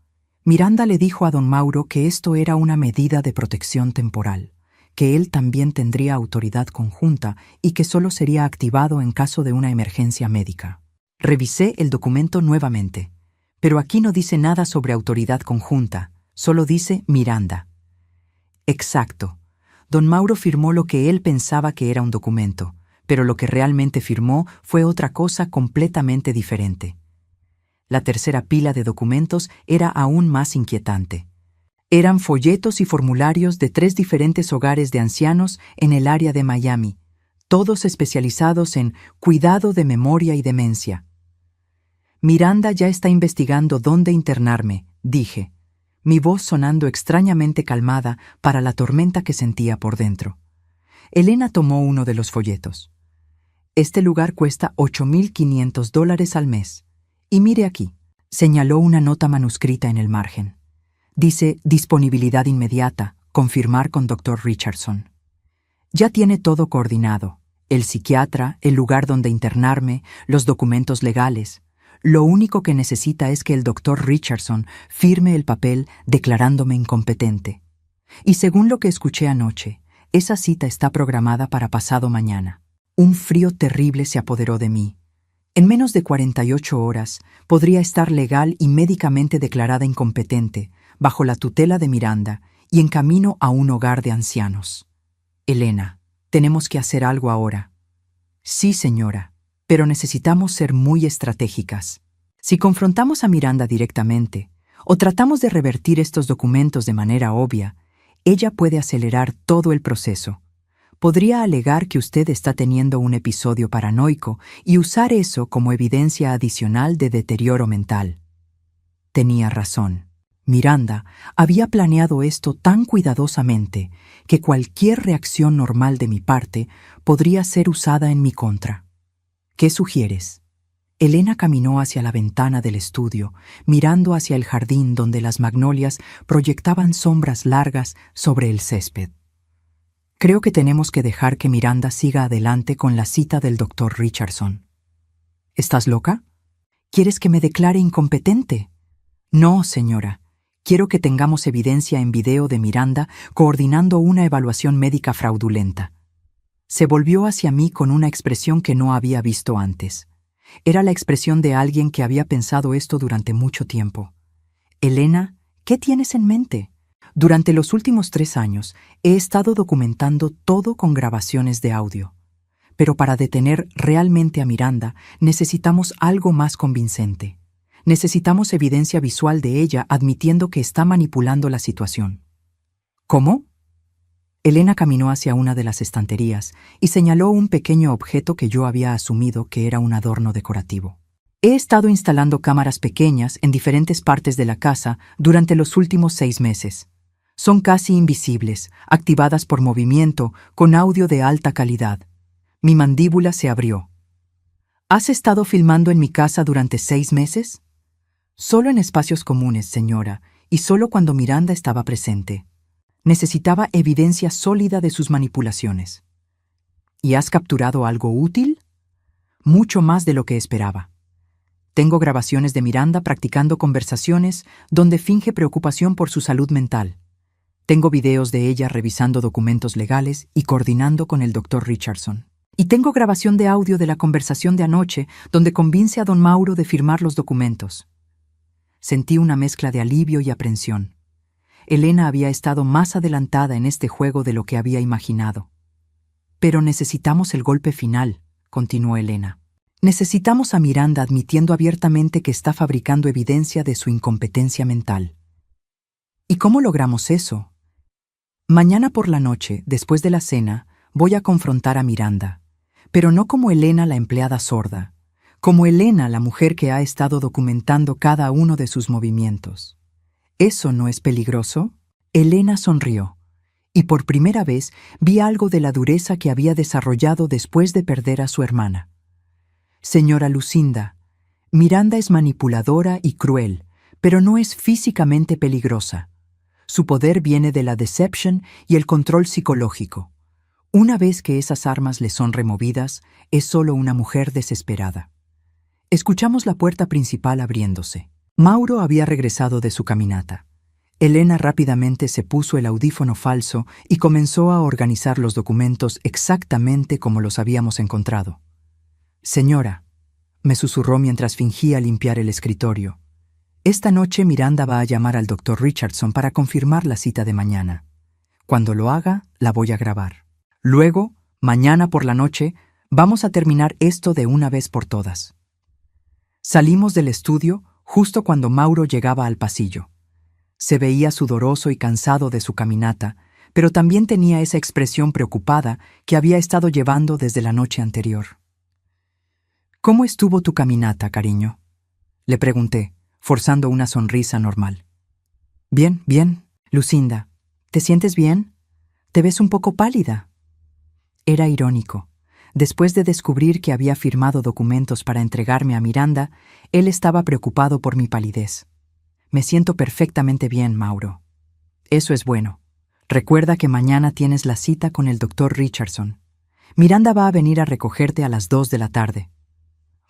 Miranda le dijo a don Mauro que esto era una medida de protección temporal, que él también tendría autoridad conjunta y que solo sería activado en caso de una emergencia médica. Revisé el documento nuevamente, pero aquí no dice nada sobre autoridad conjunta, solo dice Miranda. Exacto. Don Mauro firmó lo que él pensaba que era un documento, pero lo que realmente firmó fue otra cosa completamente diferente. La tercera pila de documentos era aún más inquietante. Eran folletos y formularios de 3 diferentes hogares de ancianos en el área de Miami, todos especializados en cuidado de memoria y demencia. Miranda ya está investigando dónde internarme, dije, mi voz sonando extrañamente calmada para la tormenta que sentía por dentro. Elena tomó uno de los folletos. Este lugar cuesta $8,500 al mes. Y mire aquí, señaló una nota manuscrita en el margen. Dice disponibilidad inmediata, confirmar con Dr. Richardson. Ya tiene todo coordinado, el psiquiatra, el lugar donde internarme, los documentos legales. Lo único que necesita es que el Dr. Richardson firme el papel declarándome incompetente. Y según lo que escuché anoche, esa cita está programada para pasado mañana. Un frío terrible se apoderó de mí. En menos de 48 horas podría estar legal y médicamente declarada incompetente, bajo la tutela de Miranda y en camino a un hogar de ancianos. Elena, tenemos que hacer algo ahora. Sí, señora, pero necesitamos ser muy estratégicas. Si confrontamos a Miranda directamente o tratamos de revertir estos documentos de manera obvia, ella puede acelerar todo el proceso. Podría alegar que usted está teniendo un episodio paranoico y usar eso como evidencia adicional de deterioro mental. Tenía razón. Miranda había planeado esto tan cuidadosamente que cualquier reacción normal de mi parte podría ser usada en mi contra. ¿Qué sugieres? Elena caminó hacia la ventana del estudio, mirando hacia el jardín donde las magnolias proyectaban sombras largas sobre el césped. Creo que tenemos que dejar que Miranda siga adelante con la cita del Dr. Richardson. ¿Estás loca? ¿Quieres que me declare incompetente? No, señora. Quiero que tengamos evidencia en video de Miranda coordinando una evaluación médica fraudulenta. Se volvió hacia mí con una expresión que no había visto antes. Era la expresión de alguien que había pensado esto durante mucho tiempo. Elena, ¿qué tienes en mente? Durante los últimos 3 años he estado documentando todo con grabaciones de audio. Pero para detener realmente a Miranda necesitamos algo más convincente. Necesitamos evidencia visual de ella admitiendo que está manipulando la situación. ¿Cómo? Elena caminó hacia una de las estanterías y señaló un pequeño objeto que yo había asumido que era un adorno decorativo. He estado instalando cámaras pequeñas en diferentes partes de la casa durante los últimos 6 meses. Son casi invisibles, activadas por movimiento, con audio de alta calidad. Mi mandíbula se abrió. ¿Has estado filmando en mi casa durante 6 meses? Solo en espacios comunes, señora, y solo cuando Miranda estaba presente. Necesitaba evidencia sólida de sus manipulaciones. ¿Y has capturado algo útil? Mucho más de lo que esperaba. Tengo grabaciones de Miranda practicando conversaciones donde finge preocupación por su salud mental. Tengo videos de ella revisando documentos legales y coordinando con el Dr. Richardson. Y tengo grabación de audio de la conversación de anoche donde convence a don Mauro de firmar los documentos. Sentí una mezcla de alivio y aprensión. Elena había estado más adelantada en este juego de lo que había imaginado. Pero necesitamos el golpe final, continuó Elena. Necesitamos a Miranda admitiendo abiertamente que está fabricando evidencia de su incompetencia mental. ¿Y cómo logramos eso? Mañana por la noche, después de la cena, voy a confrontar a Miranda, pero no como Elena la empleada sorda, como Elena la mujer que ha estado documentando cada uno de sus movimientos. ¿Eso no es peligroso? Elena sonrió, y por primera vez vi algo de la dureza que había desarrollado después de perder a su hermana. Señora Lucinda, Miranda es manipuladora y cruel, pero no es físicamente peligrosa. Su poder viene de la deception y el control psicológico. Una vez que esas armas le son removidas, es solo una mujer desesperada. Escuchamos la puerta principal abriéndose. Mauro había regresado de su caminata. Elena rápidamente se puso el audífono falso y comenzó a organizar los documentos exactamente como los habíamos encontrado. Señora, me susurró mientras fingía limpiar el escritorio. Esta noche Miranda va a llamar al Dr. Richardson para confirmar la cita de mañana. Cuando lo haga, la voy a grabar. Luego, mañana por la noche, vamos a terminar esto de una vez por todas. Salimos del estudio justo cuando Mauro llegaba al pasillo. Se veía sudoroso y cansado de su caminata, pero también tenía esa expresión preocupada que había estado llevando desde la noche anterior. ¿Cómo estuvo tu caminata, cariño?, le pregunté, forzando una sonrisa normal. Bien, bien. Lucinda, ¿te sientes bien? Te ves un poco pálida. Era irónico. Después de descubrir que había firmado documentos para entregarme a Miranda, él estaba preocupado por mi palidez. Me siento perfectamente bien, Mauro. Eso es bueno. Recuerda que mañana tienes la cita con el Dr. Richardson. Miranda va a venir a recogerte a las 2 de la tarde.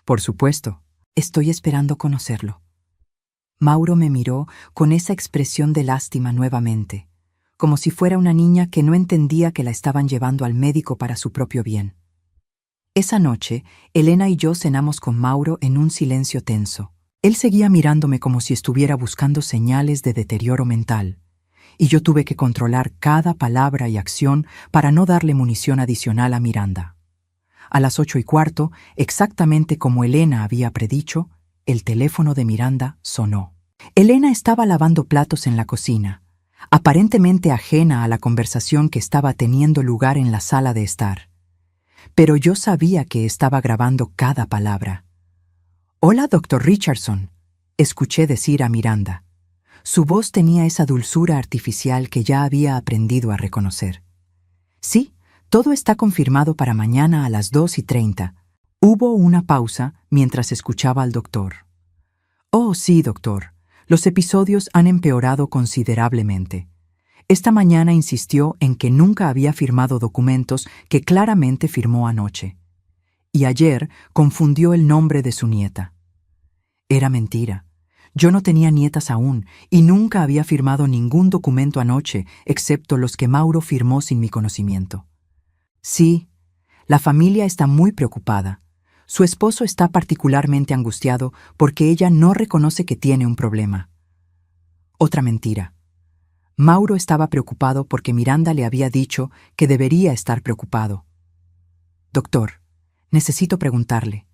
Por supuesto. Estoy esperando conocerlo. Mauro me miró con esa expresión de lástima nuevamente, como si fuera una niña que no entendía que la estaban llevando al médico para su propio bien. Esa noche, Elena y yo cenamos con Mauro en un silencio tenso. Él seguía mirándome como si estuviera buscando señales de deterioro mental, y yo tuve que controlar cada palabra y acción para no darle munición adicional a Miranda. A las 8:15, exactamente como Elena había predicho, el teléfono de Miranda sonó. Elena estaba lavando platos en la cocina, aparentemente ajena a la conversación que estaba teniendo lugar en la sala de estar. Pero yo sabía que estaba grabando cada palabra. «Hola, Dr. Richardson», escuché decir a Miranda. Su voz tenía esa dulzura artificial que ya había aprendido a reconocer. «Sí, todo está confirmado para mañana a las 2:30. Hubo una pausa mientras escuchaba al doctor. «Oh, sí, doctor. Los episodios han empeorado considerablemente. Esta mañana insistió en que nunca había firmado documentos que claramente firmó anoche. Y ayer confundió el nombre de su nieta. Era mentira. Yo no tenía nietas aún y nunca había firmado ningún documento anoche, excepto los que Mauro firmó sin mi conocimiento. Sí, la familia está muy preocupada. Su esposo está particularmente angustiado porque ella no reconoce que tiene un problema. Otra mentira. Mauro estaba preocupado porque Miranda le había dicho que debería estar preocupado. Doctor, necesito preguntarle.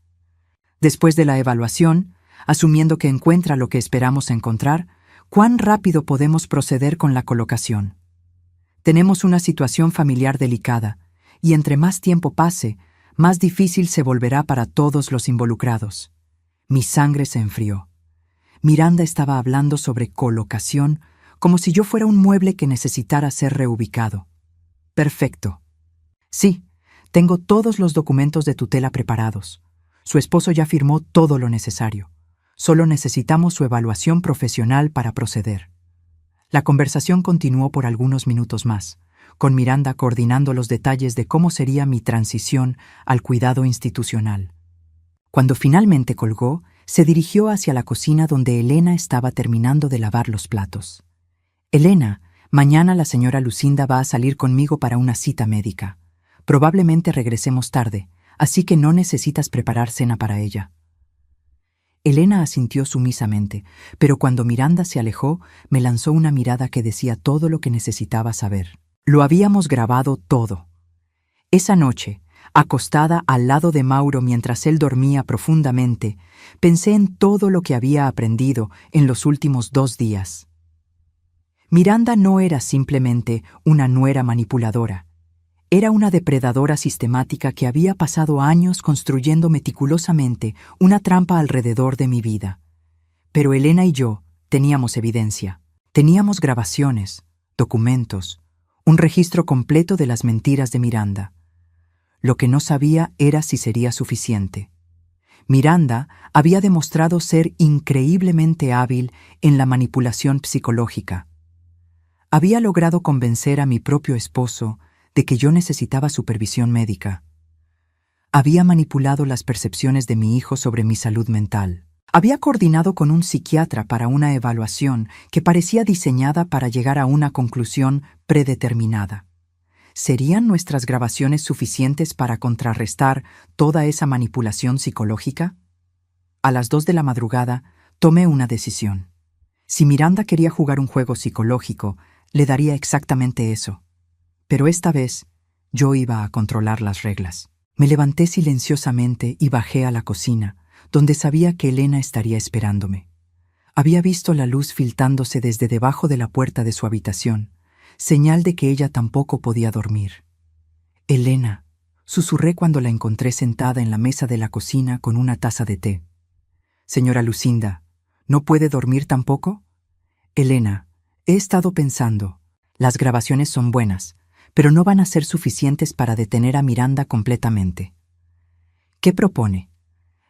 Después de la evaluación, asumiendo que encuentra lo que esperamos encontrar, ¿cuán rápido podemos proceder con la colocación? Tenemos una situación familiar delicada, y entre más tiempo pase, más difícil se volverá para todos los involucrados. Mi sangre se enfrió. Miranda estaba hablando sobre colocación como si yo fuera un mueble que necesitara ser reubicado. Perfecto. Sí, tengo todos los documentos de tutela preparados. Su esposo ya firmó todo lo necesario. Solo necesitamos su evaluación profesional para proceder. La conversación continuó por algunos minutos más, con Miranda coordinando los detalles de cómo sería mi transición al cuidado institucional. Cuando finalmente colgó, se dirigió hacia la cocina donde Elena estaba terminando de lavar los platos. Elena, mañana la señora Lucinda va a salir conmigo para una cita médica. Probablemente regresemos tarde, así que no necesitas preparar cena para ella. Elena asintió sumisamente, pero cuando Miranda se alejó, me lanzó una mirada que decía todo lo que necesitaba saber. Lo habíamos grabado todo. Esa noche, acostada al lado de Mauro mientras él dormía profundamente, pensé en todo lo que había aprendido en los últimos 2 días. Miranda no era simplemente una nuera manipuladora. Era una depredadora sistemática que había pasado años construyendo meticulosamente una trampa alrededor de mi vida. Pero Elena y yo teníamos evidencia. Teníamos grabaciones, documentos, un registro completo de las mentiras de Miranda. Lo que no sabía era si sería suficiente. Miranda había demostrado ser increíblemente hábil en la manipulación psicológica. Había logrado convencer a mi propio esposo de que yo necesitaba supervisión médica. Había manipulado las percepciones de mi hijo sobre mi salud mental. Había coordinado con un psiquiatra para una evaluación que parecía diseñada para llegar a una conclusión predeterminada. ¿Serían nuestras grabaciones suficientes para contrarrestar toda esa manipulación psicológica? A las 2 de la madrugada, tomé una decisión. Si Miranda quería jugar un juego psicológico, le daría exactamente eso. Pero esta vez, yo iba a controlar las reglas. Me levanté silenciosamente y bajé a la cocina, donde sabía que Elena estaría esperándome. Había visto la luz filtrándose desde debajo de la puerta de su habitación, señal de que ella tampoco podía dormir. «Elena», susurré cuando la encontré sentada en la mesa de la cocina con una taza de té. «Señora Lucinda, ¿no puede dormir tampoco?» «Elena, he estado pensando. Las grabaciones son buenas, pero no van a ser suficientes para detener a Miranda completamente». «¿Qué propone?»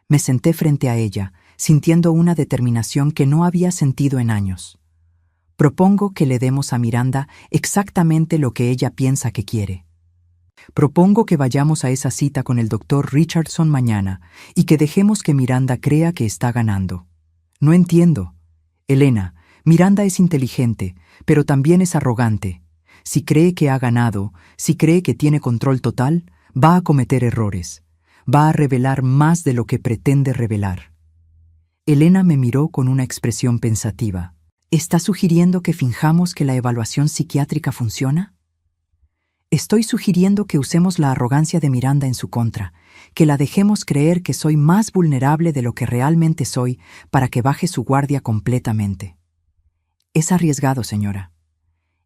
Me senté frente a ella, sintiendo una determinación que no había sentido en años. «Propongo que le demos a Miranda exactamente lo que ella piensa que quiere. Propongo que vayamos a esa cita con el doctor Richardson mañana y que dejemos que Miranda crea que está ganando». «No entiendo. Elena, Miranda es inteligente, pero también es arrogante. Si cree que ha ganado, si cree que tiene control total, va a cometer errores. Va a revelar más de lo que pretende revelar». Elena me miró con una expresión pensativa. «¿Está sugiriendo que finjamos que la evaluación psiquiátrica funciona?» «Estoy sugiriendo que usemos la arrogancia de Miranda en su contra, que la dejemos creer que soy más vulnerable de lo que realmente soy para que baje su guardia completamente». «Es arriesgado, señora».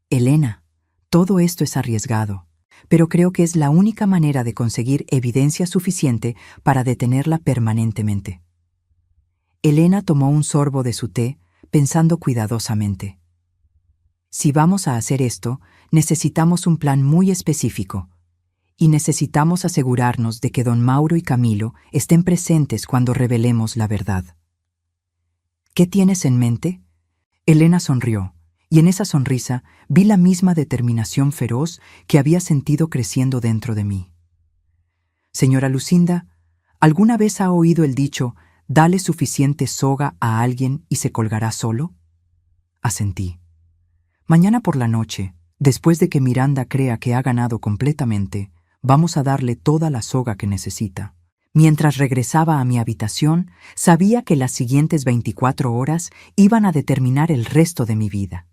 «Elena, todo esto es arriesgado, pero creo que es la única manera de conseguir evidencia suficiente para detenerla permanentemente». Elena tomó un sorbo de su té, pensando cuidadosamente. «Si vamos a hacer esto, necesitamos un plan muy específico, y necesitamos asegurarnos de que don Mauro y Camilo estén presentes cuando revelemos la verdad». «¿Qué tienes en mente?» Elena sonrió, y en esa sonrisa vi la misma determinación feroz que había sentido creciendo dentro de mí. «Señora Lucinda, ¿alguna vez ha oído el dicho, Dale suficiente soga a alguien y se colgará solo. Asentí. Mañana por la noche, después de que Miranda crea que ha ganado completamente, vamos a darle toda la soga que necesita. Mientras regresaba a mi habitación, sabía que las siguientes 24 horas iban a determinar el resto de mi vida.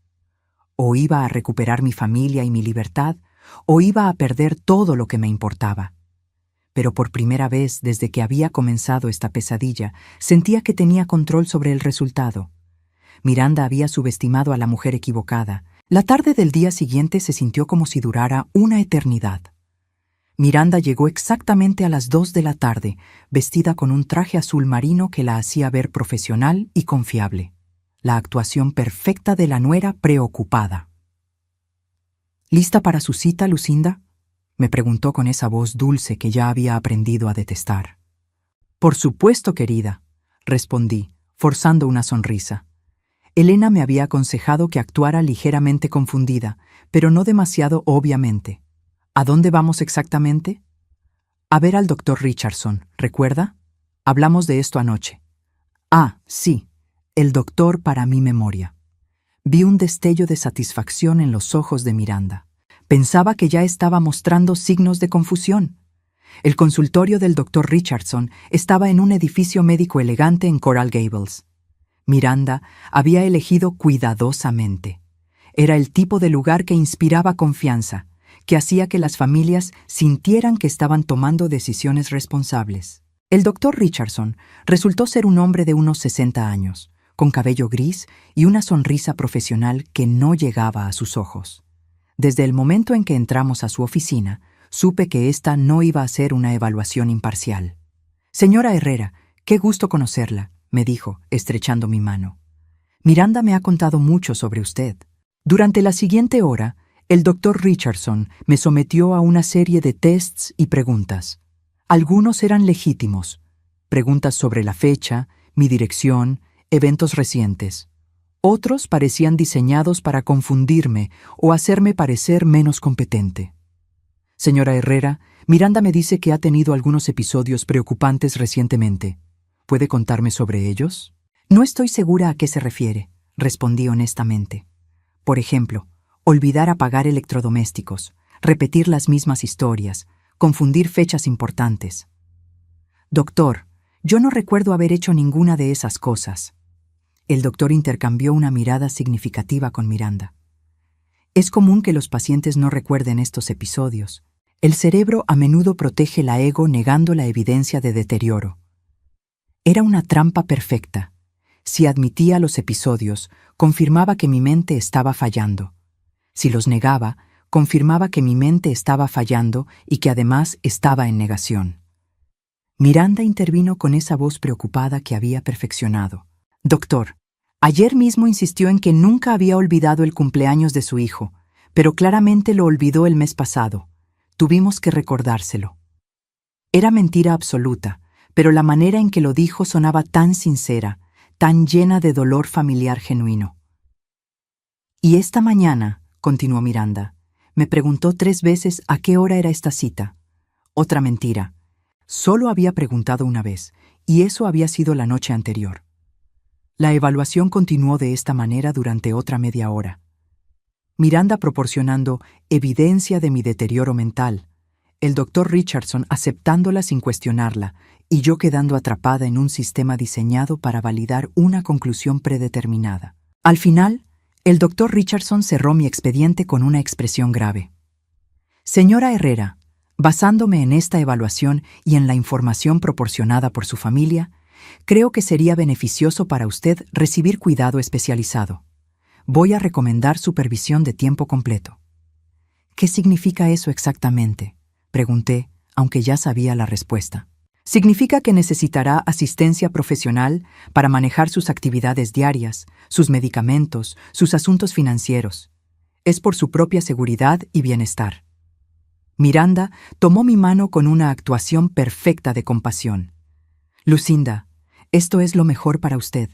O iba a recuperar mi familia y mi libertad, o iba a perder todo lo que me importaba. Pero por primera vez desde que había comenzado esta pesadilla, sentía que tenía control sobre el resultado. Miranda había subestimado a la mujer equivocada. La tarde del día siguiente se sintió como si durara una eternidad. Miranda llegó exactamente a las 2 de la tarde, vestida con un traje azul marino que la hacía ver profesional y confiable. La actuación perfecta de la nuera preocupada. ¿Lista para su cita, Lucinda?, me preguntó con esa voz dulce que ya había aprendido a detestar. Por supuesto, querida, respondí, forzando una sonrisa. Elena me había aconsejado que actuara ligeramente confundida, pero no demasiado obviamente. ¿A dónde vamos exactamente? A ver al doctor Richardson, ¿recuerda? Hablamos de esto anoche. Ah, sí, el doctor para mi memoria. Vi un destello de satisfacción en los ojos de Miranda. Pensaba que ya estaba mostrando signos de confusión. El consultorio del doctor Richardson estaba en un edificio médico elegante en Coral Gables. Miranda había elegido cuidadosamente. Era el tipo de lugar que inspiraba confianza, que hacía que las familias sintieran que estaban tomando decisiones responsables. El doctor Richardson resultó ser un hombre de unos 60 años, con cabello gris y una sonrisa profesional que no llegaba a sus ojos. Desde el momento en que entramos a su oficina, supe que esta no iba a ser una evaluación imparcial. Señora Herrera, qué gusto conocerla, me dijo, estrechando mi mano. Miranda me ha contado mucho sobre usted. Durante la siguiente hora, el doctor Richardson me sometió a una serie de tests y preguntas. Algunos eran legítimos. Preguntas sobre la fecha, mi dirección, eventos recientes. Otros parecían diseñados para confundirme o hacerme parecer menos competente. Señora Herrera, Miranda me dice que ha tenido algunos episodios preocupantes recientemente. ¿Puede contarme sobre ellos? No estoy segura a qué se refiere, respondí honestamente. Por ejemplo, olvidar apagar electrodomésticos, repetir las mismas historias, confundir fechas importantes. Doctor, yo no recuerdo haber hecho ninguna de esas cosas. El doctor intercambió una mirada significativa con Miranda. Es común que los pacientes no recuerden estos episodios. El cerebro a menudo protege la ego negando la evidencia de deterioro. Era una trampa perfecta. Si admitía los episodios, confirmaba que mi mente estaba fallando. Si los negaba, confirmaba que mi mente estaba fallando y que además estaba en negación. Miranda intervino con esa voz preocupada que había perfeccionado. Doctor, ayer mismo insistió en que nunca había olvidado el cumpleaños de su hijo, pero claramente lo olvidó el mes pasado. Tuvimos que recordárselo. Era mentira absoluta, pero la manera en que lo dijo sonaba tan sincera, tan llena de dolor familiar genuino. Y esta mañana, continuó Miranda, me preguntó 3 veces a qué hora era esta cita. Otra mentira. Solo había preguntado una vez, y eso había sido la noche anterior. La evaluación continuó de esta manera durante otra media hora. Miranda proporcionando evidencia de mi deterioro mental, el doctor Richardson aceptándola sin cuestionarla, y yo quedando atrapada en un sistema diseñado para validar una conclusión predeterminada. Al final, el doctor Richardson cerró mi expediente con una expresión grave. Señora Herrera, basándome en esta evaluación y en la información proporcionada por su familia, creo que sería beneficioso para usted recibir cuidado especializado. Voy a recomendar supervisión de tiempo completo. ¿Qué significa eso exactamente?, pregunté, aunque ya sabía la respuesta. Significa que necesitará asistencia profesional para manejar sus actividades diarias, sus medicamentos, sus asuntos financieros. Es por su propia seguridad y bienestar. Miranda tomó mi mano con una actuación perfecta de compasión. Lucinda, esto es lo mejor para usted.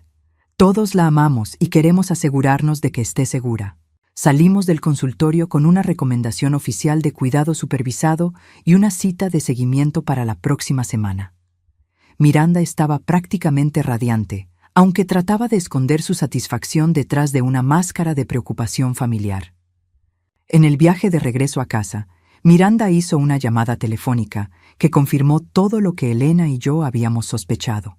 Todos la amamos y queremos asegurarnos de que esté segura. Salimos del consultorio con una recomendación oficial de cuidado supervisado y una cita de seguimiento para la próxima semana. Miranda estaba prácticamente radiante, aunque trataba de esconder su satisfacción detrás de una máscara de preocupación familiar. En el viaje de regreso a casa, Miranda hizo una llamada telefónica que confirmó todo lo que Elena y yo habíamos sospechado.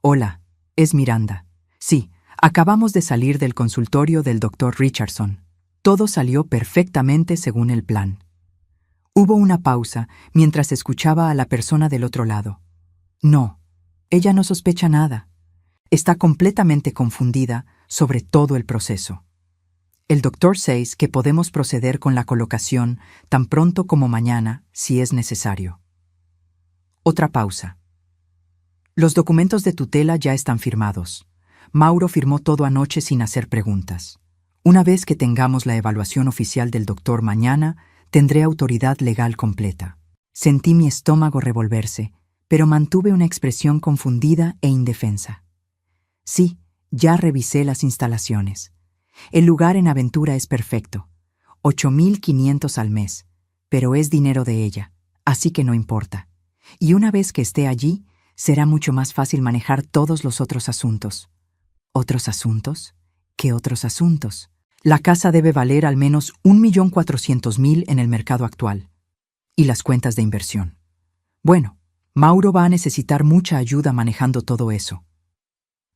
«Hola, es Miranda. Sí, acabamos de salir del consultorio del Dr. Richardson. Todo salió perfectamente según el plan». Hubo una pausa mientras escuchaba a la persona del otro lado. No, ella no sospecha nada. Está completamente confundida sobre todo el proceso. El doctor dice que podemos proceder con la colocación tan pronto como mañana, si es necesario. Otra pausa. Los documentos de tutela ya están firmados. Mauro firmó todo anoche sin hacer preguntas. Una vez que tengamos la evaluación oficial del doctor mañana, tendré autoridad legal completa. Sentí mi estómago revolverse, pero mantuve una expresión confundida e indefensa. Sí, ya revisé las instalaciones. El lugar en Aventura es perfecto. 8.500 al mes, pero es dinero de ella, así que no importa. Y una vez que esté allí, será mucho más fácil manejar todos los otros asuntos. ¿Otros asuntos? ¿Qué otros asuntos? La casa debe valer al menos 1.400.000 en el mercado actual. Y las cuentas de inversión. Bueno, Mauro va a necesitar mucha ayuda manejando todo eso.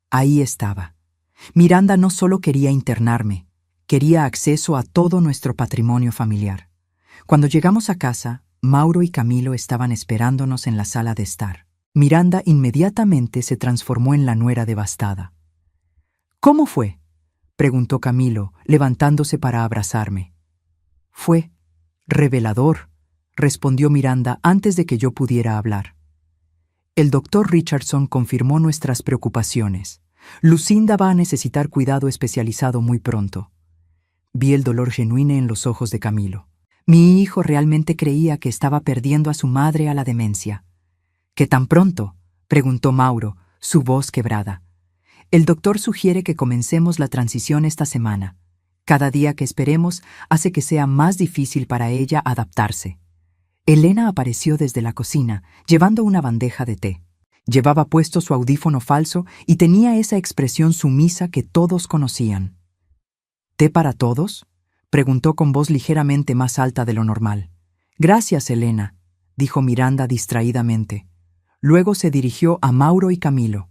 Ahí estaba. Miranda no solo quería internarme, quería acceso a todo nuestro patrimonio familiar. Cuando llegamos a casa, Mauro y Camilo estaban esperándonos en la sala de estar. Miranda inmediatamente se transformó en la nuera devastada. «¿Cómo fue?», preguntó Camilo, levantándose para abrazarme. «Fue revelador», respondió Miranda antes de que yo pudiera hablar. El doctor Richardson confirmó nuestras preocupaciones. Lucinda va a necesitar cuidado especializado muy pronto. Vi el dolor genuino en los ojos de Camilo. Mi hijo realmente creía que estaba perdiendo a su madre a la demencia. «¿Qué tan pronto?», preguntó Mauro, su voz quebrada. «El doctor sugiere que comencemos la transición esta semana. Cada día que esperemos hace que sea más difícil para ella adaptarse». Elena apareció desde la cocina, llevando una bandeja de té. Llevaba puesto su audífono falso y tenía esa expresión sumisa que todos conocían. «¿Té para todos?», preguntó con voz ligeramente más alta de lo normal. «Gracias, Elena», dijo Miranda distraídamente. Luego se dirigió a Mauro y Camilo.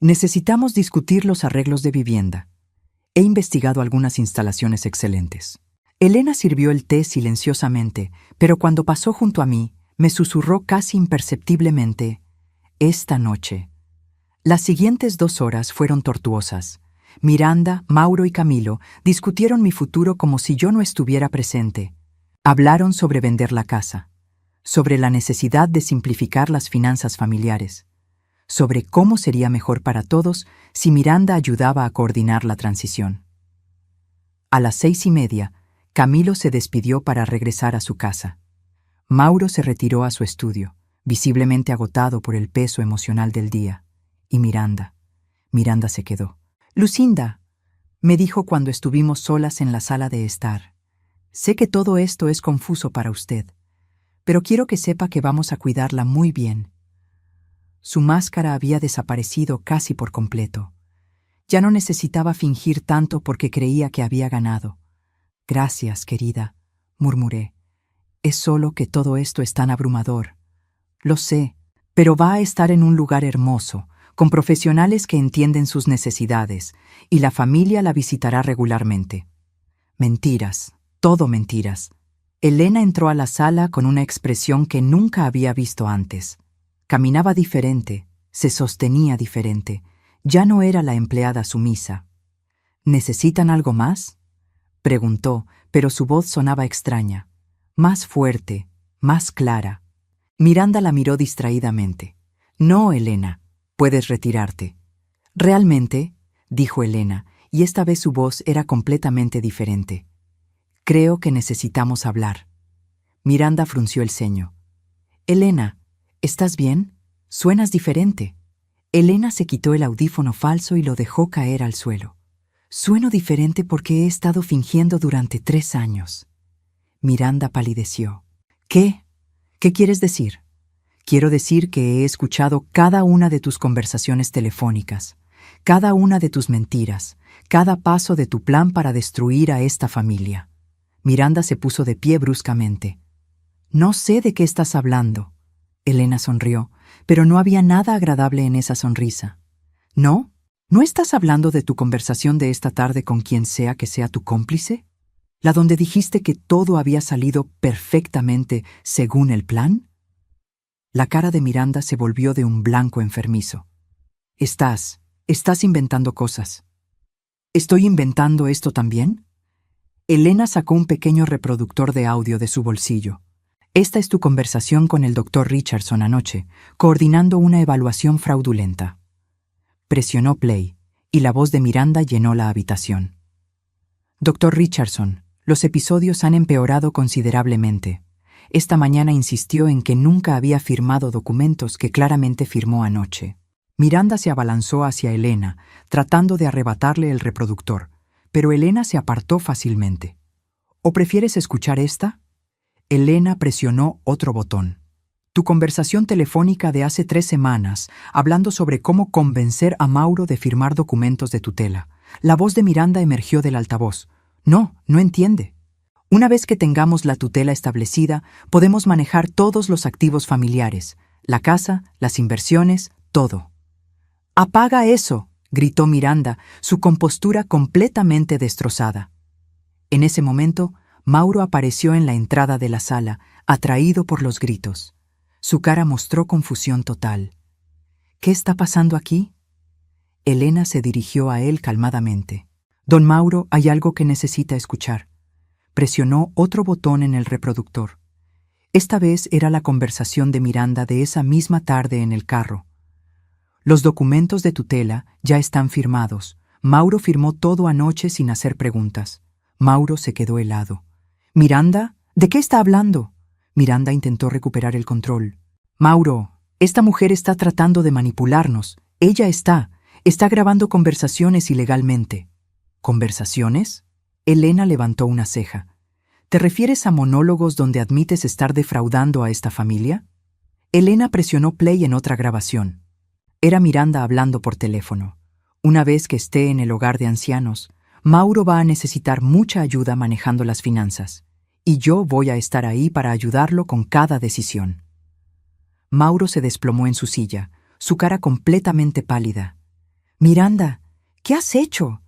«Necesitamos discutir los arreglos de vivienda. He investigado algunas instalaciones excelentes». Elena sirvió el té silenciosamente, pero cuando pasó junto a mí, me susurró casi imperceptiblemente: «Esta noche». Las siguientes 2 horas fueron tortuosas. Miranda, Mauro y Camilo discutieron mi futuro como si yo no estuviera presente. Hablaron sobre vender la casa, sobre la necesidad de simplificar las finanzas familiares, sobre cómo sería mejor para todos si Miranda ayudaba a coordinar la transición. A las 6:30, Camilo se despidió para regresar a su casa. Mauro se retiró a su estudio, visiblemente agotado por el peso emocional del día. Y Miranda se quedó. «Lucinda», me dijo cuando estuvimos solas en la sala de estar, «sé que todo esto es confuso para usted, pero quiero que sepa que vamos a cuidarla muy bien». Su máscara había desaparecido casi por completo. Ya no necesitaba fingir tanto porque creía que había ganado. «Gracias, querida», murmuré. «Es solo que todo esto es tan abrumador. Lo sé, pero va a estar en un lugar hermoso, con profesionales que entienden sus necesidades, y la familia la visitará regularmente». Mentiras, todo mentiras. Elena entró a la sala con una expresión que nunca había visto antes. Caminaba diferente, se sostenía diferente. Ya no era la empleada sumisa. «¿Necesitan algo más?», preguntó, pero su voz sonaba extraña, más fuerte, más clara. Miranda la miró distraídamente. «No, Elena, puedes retirarte». «Realmente», dijo Elena, y esta vez su voz era completamente diferente. «Creo que necesitamos hablar». Miranda frunció el ceño. «Elena, ¿estás bien? Suenas diferente». Elena se quitó el audífono falso y lo dejó caer al suelo. «Sueno diferente porque he estado fingiendo durante 3 años». Miranda palideció. «¿Qué? ¿Qué quieres decir?». Quiero decir que he escuchado cada una de tus conversaciones telefónicas, cada una de tus mentiras, cada paso de tu plan para destruir a esta familia. Miranda se puso de pie bruscamente. No sé de qué estás hablando. Elena sonrió, pero no había nada agradable en esa sonrisa. ¿No? ¿No estás hablando de tu conversación de esta tarde con quien sea que sea tu cómplice? ¿La donde dijiste que todo había salido perfectamente según el plan? La cara de Miranda se volvió de un blanco enfermizo. Estás inventando cosas. ¿Estoy inventando esto también? Elena sacó un pequeño reproductor de audio de su bolsillo. Esta es tu conversación con el Dr. Richardson anoche, coordinando una evaluación fraudulenta. Presionó play, y la voz de Miranda llenó la habitación. Dr. Richardson, los episodios han empeorado considerablemente. Esta mañana insistió en que nunca había firmado documentos que claramente firmó anoche. Miranda se abalanzó hacia Elena, tratando de arrebatarle el reproductor, pero Elena se apartó fácilmente. ¿O prefieres escuchar esta? Elena presionó otro botón. Tu conversación telefónica de hace 3 semanas, hablando sobre cómo convencer a Mauro de firmar documentos de tutela. La voz de Miranda emergió del altavoz. No entiende. Una vez que tengamos la tutela establecida, podemos manejar todos los activos familiares, la casa, las inversiones, todo. ¡Apaga eso!, gritó Miranda, su compostura completamente destrozada. En ese momento, Mauro apareció en la entrada de la sala, atraído por los gritos. Su cara mostró confusión total. ¿Qué está pasando aquí? Elena se dirigió a él calmadamente. Don Mauro, hay algo que necesita escuchar. Presionó otro botón en el reproductor. Esta vez era la conversación de Miranda de esa misma tarde en el carro. Los documentos de tutela ya están firmados. Mauro firmó todo anoche sin hacer preguntas. Mauro se quedó helado. ¿Miranda? ¿De qué está hablando? Miranda intentó recuperar el control. Mauro, esta mujer está tratando de manipularnos. Ella está grabando conversaciones ilegalmente. ¿Conversaciones? Elena levantó una ceja. ¿Te refieres a monólogos donde admites estar defraudando a esta familia? Elena presionó play en otra grabación. Era Miranda hablando por teléfono. Una vez que esté en el hogar de ancianos, Mauro va a necesitar mucha ayuda manejando las finanzas, y yo voy a estar ahí para ayudarlo con cada decisión. Mauro se desplomó en su silla, su cara completamente pálida. Miranda, ¿qué has hecho?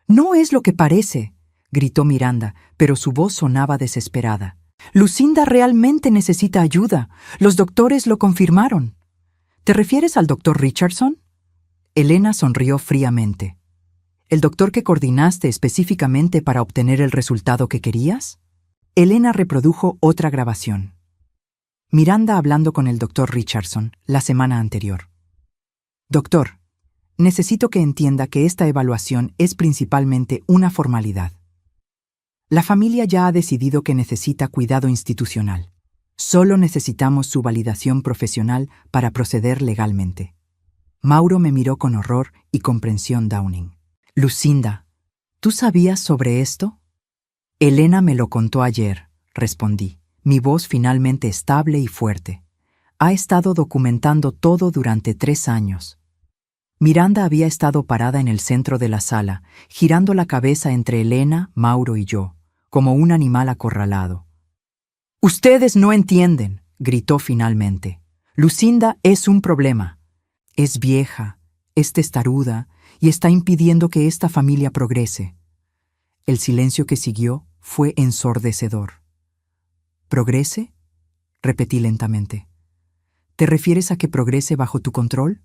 No es lo que parece, gritó Miranda, pero su voz sonaba desesperada. Lucinda realmente necesita ayuda. Los doctores lo confirmaron. ¿Te refieres al Dr. Richardson? Elena sonrió fríamente. ¿El doctor que coordinaste específicamente para obtener el resultado que querías? Elena reprodujo otra grabación. Miranda hablando con el Dr. Richardson la semana anterior. Doctor, necesito que entienda que esta evaluación es principalmente una formalidad. La familia ya ha decidido que necesita cuidado institucional. Solo necesitamos su validación profesional para proceder legalmente. Mauro me miró con horror y comprensión Downing. Lucinda, ¿tú sabías sobre esto? Elena me lo contó ayer, respondí, mi voz finalmente estable y fuerte. Ha estado documentando todo durante 3 años. Miranda había estado parada en el centro de la sala, girando la cabeza entre Elena, Mauro y yo, como un animal acorralado. «Ustedes no entienden», gritó finalmente. «Lucinda es un problema. Es vieja, es testaruda y está impidiendo que esta familia progrese». El silencio que siguió fue ensordecedor. ¿Progrese?, repetí lentamente. ¿Te refieres a que progrese bajo tu control?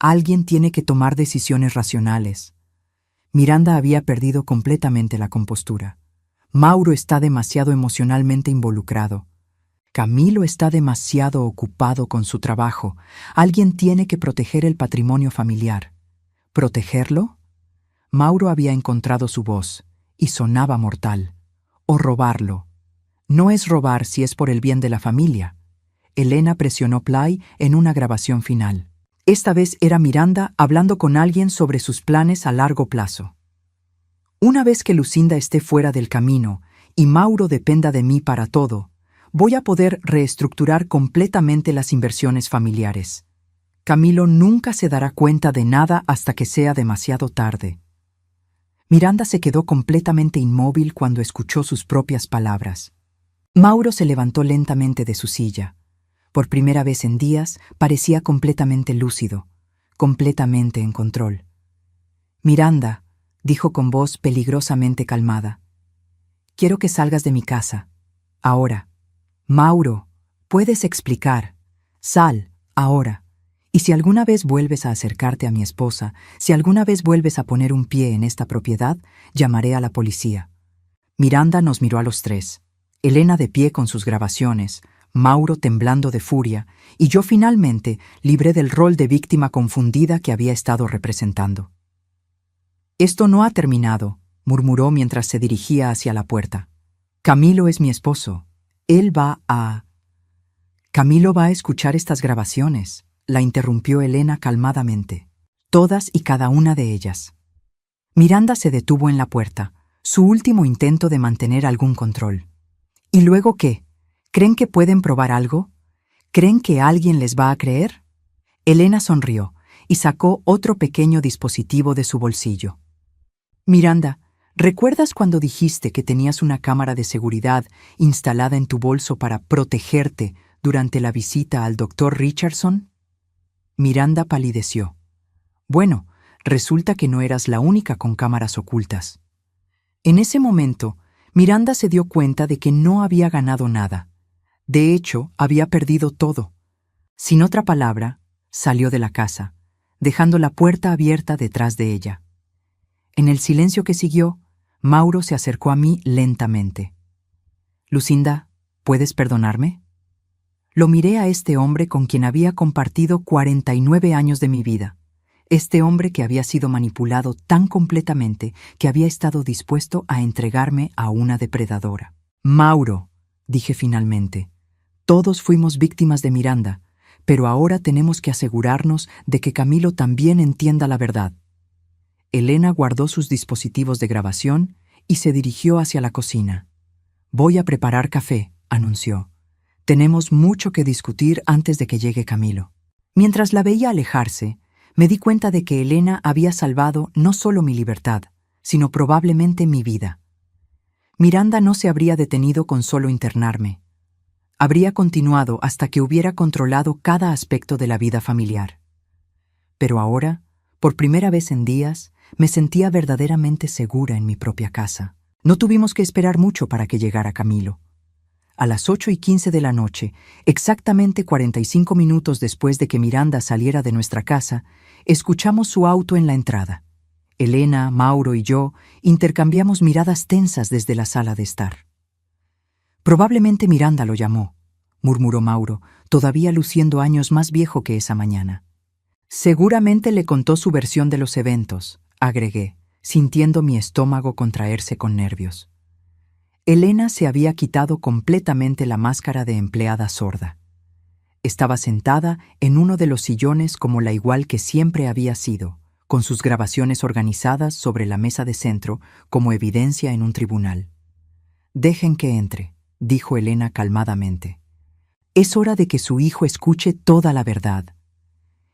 Alguien tiene que tomar decisiones racionales. Miranda había perdido completamente la compostura. Mauro está demasiado emocionalmente involucrado. Camilo está demasiado ocupado con su trabajo. Alguien tiene que proteger el patrimonio familiar. ¿Protegerlo? Mauro había encontrado su voz, y sonaba mortal. O robarlo. No es robar si es por el bien de la familia. Elena presionó play en una grabación final. Esta vez era Miranda hablando con alguien sobre sus planes a largo plazo. Una vez que Lucinda esté fuera del camino y Mauro dependa de mí para todo, voy a poder reestructurar completamente las inversiones familiares. Camilo nunca se dará cuenta de nada hasta que sea demasiado tarde. Miranda se quedó completamente inmóvil cuando escuchó sus propias palabras. Mauro se levantó lentamente de su silla. Por primera vez en días, parecía completamente lúcido, completamente en control. Miranda, dijo con voz peligrosamente calmada, quiero que salgas de mi casa. Ahora. Mauro, puedes explicar. Sal, ahora. Y si alguna vez vuelves a acercarte a mi esposa, si alguna vez vuelves a poner un pie en esta propiedad, llamaré a la policía. Miranda nos miró a los tres. Elena de pie con sus grabaciones, Mauro temblando de furia, y yo finalmente libré del rol de víctima confundida que había estado representando. Esto no ha terminado, murmuró mientras se dirigía hacia la puerta. Camilo es mi esposo. Camilo va a escuchar estas grabaciones, la interrumpió Elena calmadamente. Todas y cada una de ellas. Miranda se detuvo en la puerta, su último intento de mantener algún control. ¿Y luego qué? ¿Creen que pueden probar algo? ¿Creen que alguien les va a creer? Elena sonrió y sacó otro pequeño dispositivo de su bolsillo. Miranda, ¿recuerdas cuando dijiste que tenías una cámara de seguridad instalada en tu bolso para protegerte durante la visita al Dr. Richardson? Miranda palideció. Bueno, resulta que no eras la única con cámaras ocultas. En ese momento, Miranda se dio cuenta de que no había ganado nada. De hecho, había perdido todo. Sin otra palabra, salió de la casa, dejando la puerta abierta detrás de ella. En el silencio que siguió, Mauro se acercó a mí lentamente. Lucinda, ¿puedes perdonarme? Lo miré a este hombre con quien había compartido 49 años de mi vida. Este hombre que había sido manipulado tan completamente que había estado dispuesto a entregarme a una depredadora. Mauro, dije finalmente, todos fuimos víctimas de Miranda, pero ahora tenemos que asegurarnos de que Camilo también entienda la verdad. Elena guardó sus dispositivos de grabación y se dirigió hacia la cocina. Voy a preparar café, anunció. Tenemos mucho que discutir antes de que llegue Camilo. Mientras la veía alejarse, me di cuenta de que Elena había salvado no solo mi libertad, sino probablemente mi vida. Miranda no se habría detenido con solo internarme. Habría continuado hasta que hubiera controlado cada aspecto de la vida familiar. Pero ahora, por primera vez en días, me sentía verdaderamente segura en mi propia casa. No tuvimos que esperar mucho para que llegara Camilo. A las 8:15 de la noche, exactamente 45 minutos después de que Miranda saliera de nuestra casa, escuchamos su auto en la entrada. Elena, Mauro y yo intercambiamos miradas tensas desde la sala de estar. Probablemente Miranda lo llamó, murmuró Mauro, todavía luciendo años más viejo que esa mañana. Seguramente le contó su versión de los eventos, agregué, sintiendo mi estómago contraerse con nervios. Elena se había quitado completamente la máscara de empleada sorda. Estaba sentada en uno de los sillones como la igual que siempre había sido, con sus grabaciones organizadas sobre la mesa de centro como evidencia en un tribunal. «Dejen que entre», dijo Elena calmadamente. «Es hora de que su hijo escuche toda la verdad».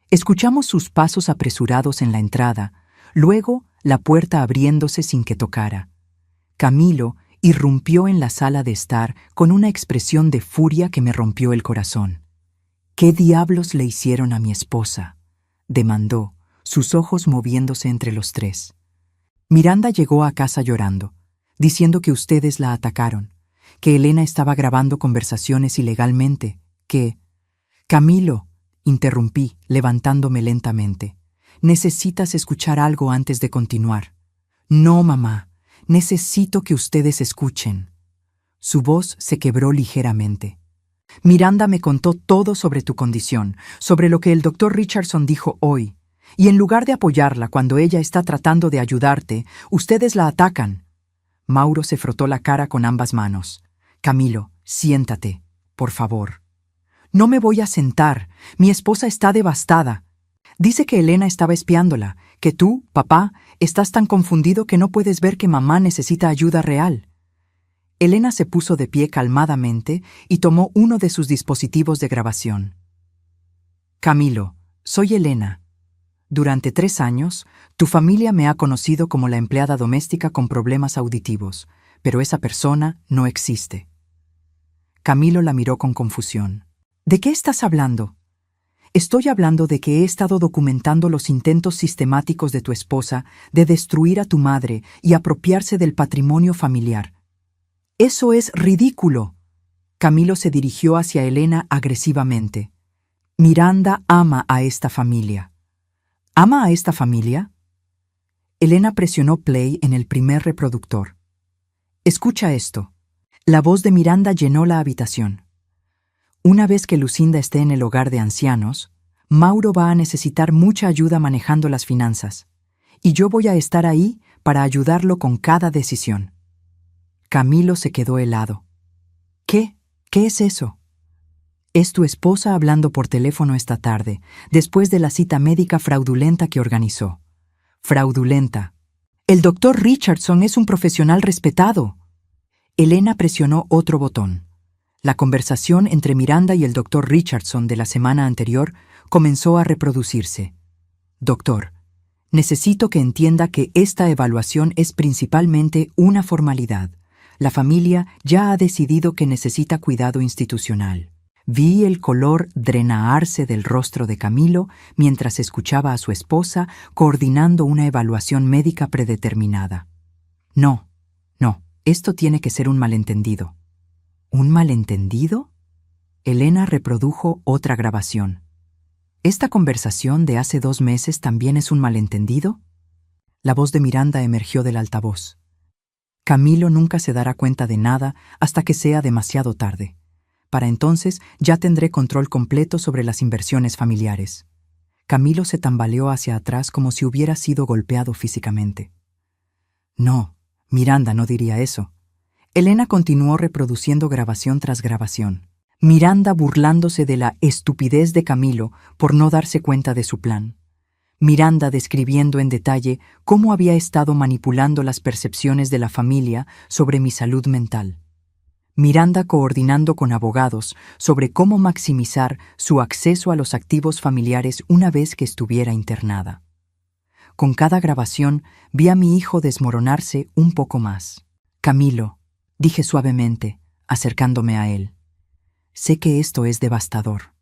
Escuchamos sus pasos apresurados en la entrada, luego la puerta abriéndose sin que tocara. Camilo irrumpió en la sala de estar con una expresión de furia que me rompió el corazón. «¿Qué diablos le hicieron a mi esposa?», demandó, sus ojos moviéndose entre los tres. Miranda llegó a casa llorando, diciendo que ustedes la atacaron, que Elena estaba grabando conversaciones ilegalmente, que... «Camilo», interrumpí, levantándome lentamente. «Necesitas escuchar algo antes de continuar». «No, mamá. Necesito que ustedes escuchen». Su voz se quebró ligeramente. «Miranda me contó todo sobre tu condición, sobre lo que el Dr. Richardson dijo hoy, y en lugar de apoyarla cuando ella está tratando de ayudarte, ustedes la atacan». Mauro se frotó la cara con ambas manos. «Camilo, siéntate, por favor». «No me voy a sentar. Mi esposa está devastada. Dice que Elena estaba espiándola, que tú, papá, estás tan confundido que no puedes ver que mamá necesita ayuda real». Elena se puso de pie calmadamente y tomó uno de sus dispositivos de grabación. Camilo, soy Elena. Durante 3 años, tu familia me ha conocido como la empleada doméstica con problemas auditivos, pero esa persona no existe. Camilo la miró con confusión. ¿De qué estás hablando? Estoy hablando de que he estado documentando los intentos sistemáticos de tu esposa de destruir a tu madre y apropiarse del patrimonio familiar. ¡Eso es ridículo! Camilo se dirigió hacia Elena agresivamente. Miranda ama a esta familia. ¿Ama a esta familia? Elena presionó play en el primer reproductor. Escucha esto. La voz de Miranda llenó la habitación. Una vez que Lucinda esté en el hogar de ancianos, Mauro va a necesitar mucha ayuda manejando las finanzas, y yo voy a estar ahí para ayudarlo con cada decisión. Camilo se quedó helado. ¿Qué? ¿Qué es eso? Es tu esposa hablando por teléfono esta tarde, después de la cita médica fraudulenta que organizó. Fraudulenta. El doctor Richardson es un profesional respetado. Elena presionó otro botón. La conversación entre Miranda y el doctor Richardson de la semana anterior comenzó a reproducirse. Doctor, necesito que entienda que esta evaluación es principalmente una formalidad. La familia ya ha decidido que necesita cuidado institucional. Vi el color drenaarse del rostro de Camilo mientras escuchaba a su esposa coordinando una evaluación médica predeterminada. No, esto tiene que ser un malentendido. ¿Un malentendido? Elena reprodujo otra grabación. ¿Esta conversación de hace 2 meses también es un malentendido? La voz de Miranda emergió del altavoz. Camilo nunca se dará cuenta de nada hasta que sea demasiado tarde. Para entonces ya tendré control completo sobre las inversiones familiares. Camilo se tambaleó hacia atrás como si hubiera sido golpeado físicamente. No, Miranda no diría eso. Elena continuó reproduciendo grabación tras grabación. Miranda burlándose de la estupidez de Camilo por no darse cuenta de su plan. Miranda describiendo en detalle cómo había estado manipulando las percepciones de la familia sobre mi salud mental. Miranda coordinando con abogados sobre cómo maximizar su acceso a los activos familiares una vez que estuviera internada. Con cada grabación vi a mi hijo desmoronarse un poco más. Camilo, dije suavemente, acercándome a él. Sé que esto es devastador.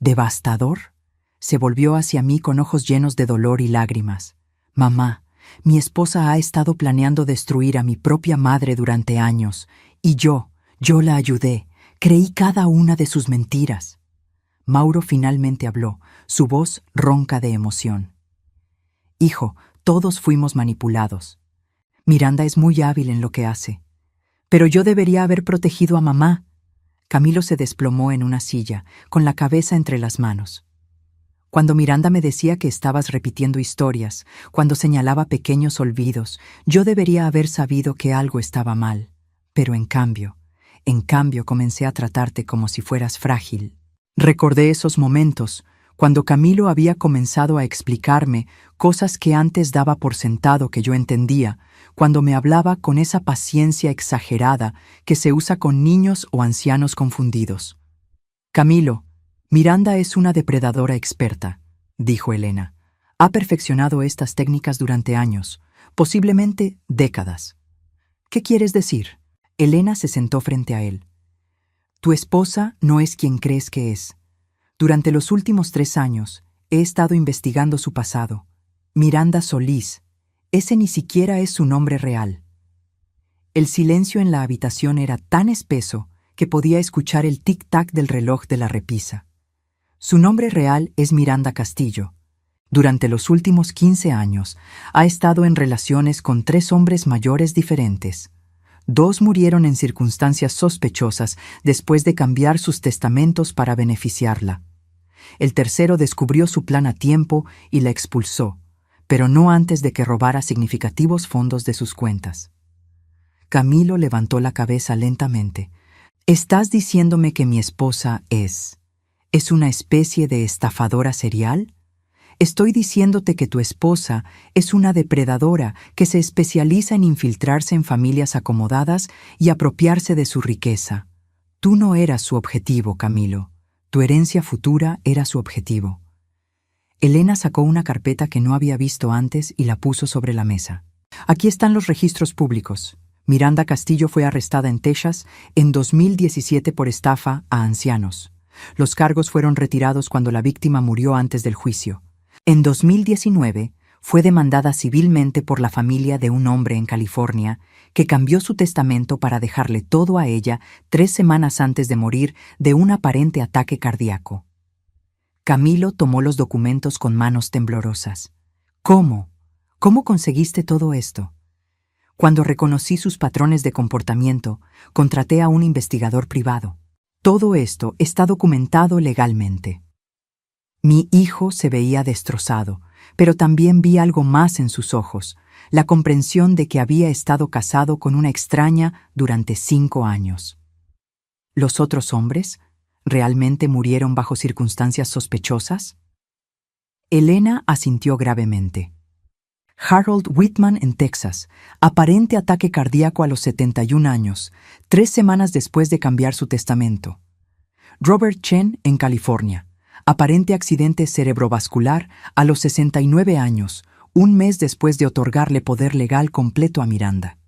¿Devastador? Se volvió hacia mí con ojos llenos de dolor y lágrimas. Mamá, mi esposa ha estado planeando destruir a mi propia madre durante años, y yo la ayudé, creí cada una de sus mentiras. Mauro finalmente habló, su voz ronca de emoción. Hijo, todos fuimos manipulados. Miranda es muy hábil en lo que hace. Pero yo debería haber protegido a mamá. Camilo se desplomó en una silla, con la cabeza entre las manos. Cuando Miranda me decía que estabas repitiendo historias, cuando señalaba pequeños olvidos, yo debería haber sabido que algo estaba mal. Pero en cambio comencé a tratarte como si fueras frágil. Recordé esos momentos, cuando Camilo había comenzado a explicarme cosas que antes daba por sentado que yo entendía, cuando me hablaba con esa paciencia exagerada que se usa con niños o ancianos confundidos. Camilo, Miranda es una depredadora experta, dijo Elena. Ha perfeccionado estas técnicas durante años, posiblemente décadas. ¿Qué quieres decir? Elena se sentó frente a él. Tu esposa no es quien crees que es. Durante los últimos 3 años he estado investigando su pasado. Miranda Solís, ese ni siquiera es su nombre real. El silencio en la habitación era tan espeso que podía escuchar el tic-tac del reloj de la repisa. Su nombre real es Miranda Castillo. Durante los últimos 15 años ha estado en relaciones con 3 hombres mayores diferentes. 2 murieron en circunstancias sospechosas después de cambiar sus testamentos para beneficiarla. El tercero descubrió su plan a tiempo y la expulsó, pero no antes de que robara significativos fondos de sus cuentas. Camilo levantó la cabeza lentamente. ¿Estás diciéndome que mi esposa es una especie de estafadora serial? Estoy diciéndote que tu esposa es una depredadora que se especializa en infiltrarse en familias acomodadas y apropiarse de su riqueza. Tú no eras su objetivo, Camilo. Tu herencia futura era su objetivo. Elena sacó una carpeta que no había visto antes y la puso sobre la mesa. Aquí están los registros públicos. Miranda Castillo fue arrestada en Texas en 2017 por estafa a ancianos. Los cargos fueron retirados cuando la víctima murió antes del juicio. En 2019, fue demandada civilmente por la familia de un hombre en California que cambió su testamento para dejarle todo a ella 3 semanas antes de morir de un aparente ataque cardíaco. Camilo tomó los documentos con manos temblorosas. ¿Cómo? ¿Cómo conseguiste todo esto? Cuando reconocí sus patrones de comportamiento, contraté a un investigador privado. Todo esto está documentado legalmente. Mi hijo se veía destrozado, pero también vi algo más en sus ojos, la comprensión de que había estado casado con una extraña durante 5 años. ¿Los otros hombres realmente murieron bajo circunstancias sospechosas? Elena asintió gravemente. Harold Whitman en Texas, aparente ataque cardíaco a los 71 años, 3 semanas después de cambiar su testamento. Robert Chen en California, aparente accidente cerebrovascular a los 69 años, un mes después de otorgarle poder legal completo a Miranda.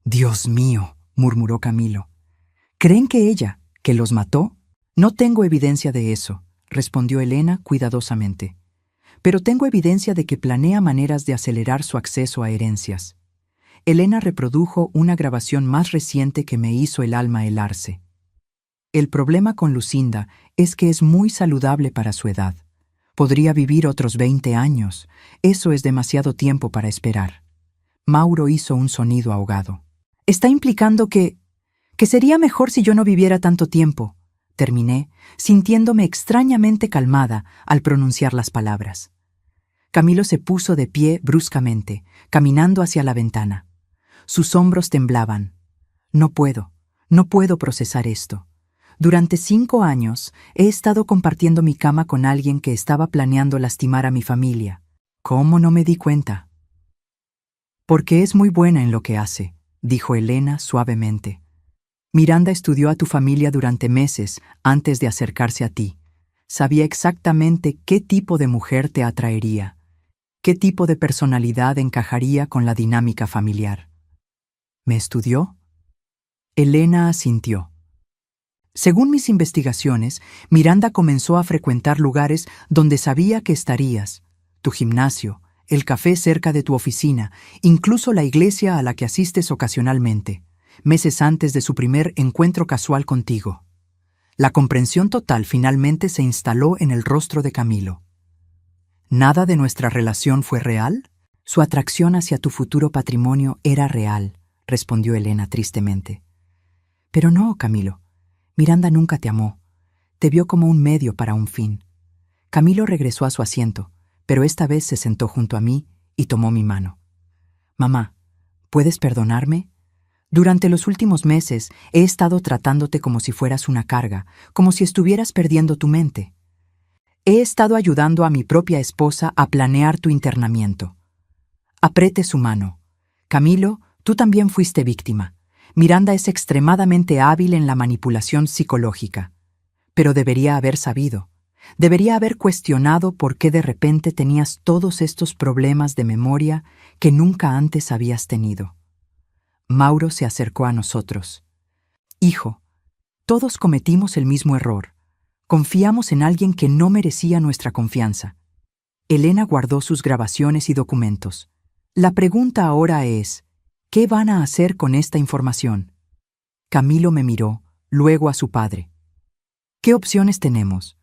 Dios mío, murmuró Camilo. ¿Creen que ella, que los mató? No tengo evidencia de eso, respondió Elena cuidadosamente. Pero tengo evidencia de que planea maneras de acelerar su acceso a herencias. Elena reprodujo una grabación más reciente que me hizo el alma helarse. El problema con Lucinda es que es muy saludable para su edad. Podría vivir otros 20 años. Eso es demasiado tiempo para esperar. Mauro hizo un sonido ahogado. Está implicando que sería mejor si yo no viviera tanto tiempo. Terminé, sintiéndome extrañamente calmada al pronunciar las palabras. Camilo se puso de pie bruscamente, caminando hacia la ventana. Sus hombros temblaban. No puedo procesar esto. Durante 5 años he estado compartiendo mi cama con alguien que estaba planeando lastimar a mi familia. ¿Cómo no me di cuenta? Porque es muy buena en lo que hace, dijo Elena suavemente. Miranda estudió a tu familia durante meses antes de acercarse a ti. Sabía exactamente qué tipo de mujer te atraería, qué tipo de personalidad encajaría con la dinámica familiar. ¿Me estudió? Elena asintió. Según mis investigaciones, Miranda comenzó a frecuentar lugares donde sabía que estarías. Tu gimnasio, el café cerca de tu oficina, incluso la iglesia a la que asistes ocasionalmente, meses antes de su primer encuentro casual contigo. La comprensión total finalmente se instaló en el rostro de Camilo. ¿Nada de nuestra relación fue real? Su atracción hacia tu futuro patrimonio era real, respondió Elena tristemente. Pero no, Camilo. Miranda nunca te amó. Te vio como un medio para un fin. Camilo regresó a su asiento, pero esta vez se sentó junto a mí y tomó mi mano. Mamá, ¿puedes perdonarme? Durante los últimos meses he estado tratándote como si fueras una carga, como si estuvieras perdiendo tu mente. He estado ayudando a mi propia esposa a planear tu internamiento. Apriete su mano. Camilo, tú también fuiste víctima. Miranda es extremadamente hábil en la manipulación psicológica. Pero debería haber sabido. Debería haber cuestionado por qué de repente tenías todos estos problemas de memoria que nunca antes habías tenido. Mauro se acercó a nosotros. Hijo, todos cometimos el mismo error. Confiamos en alguien que no merecía nuestra confianza. Elena guardó sus grabaciones y documentos. La pregunta ahora es, ¿qué van a hacer con esta información? Camilo me miró, luego a su padre. ¿Qué opciones tenemos?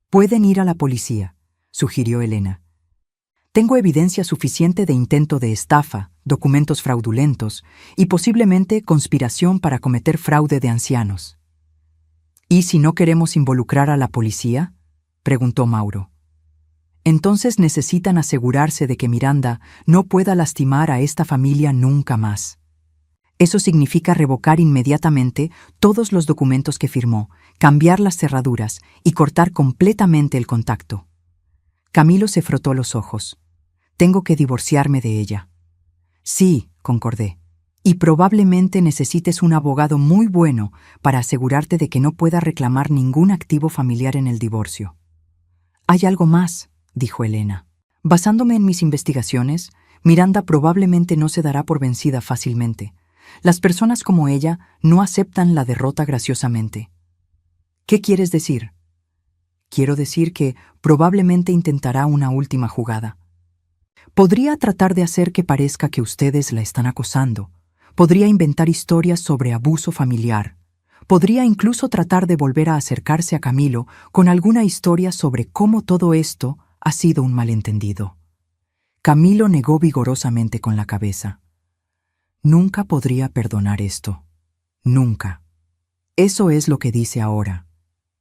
Pueden ir a la policía, sugirió Elena. Tengo evidencia suficiente de intento de estafa, documentos fraudulentos y posiblemente conspiración para cometer fraude de ancianos. ¿Y si no queremos involucrar a la policía?, preguntó Mauro. Entonces necesitan asegurarse de que Miranda no pueda lastimar a esta familia nunca más. Eso significa revocar inmediatamente todos los documentos que firmó, cambiar las cerraduras y cortar completamente el contacto. Camilo se frotó los ojos. Tengo que divorciarme de ella. Sí, concordé. Y probablemente necesites un abogado muy bueno para asegurarte de que no pueda reclamar ningún activo familiar en el divorcio. Hay algo más, dijo Elena. Basándome en mis investigaciones, Miranda probablemente no se dará por vencida fácilmente. Las personas como ella no aceptan la derrota graciosamente. ¿Qué quieres decir? Quiero decir que probablemente intentará una última jugada. Podría tratar de hacer que parezca que ustedes la están acosando. Podría inventar historias sobre abuso familiar. Podría incluso tratar de volver a acercarse a Camilo con alguna historia sobre cómo todo esto ha sido un malentendido. Camilo negó vigorosamente con la cabeza. Nunca podría perdonar esto. Nunca. Eso es lo que dice ahora.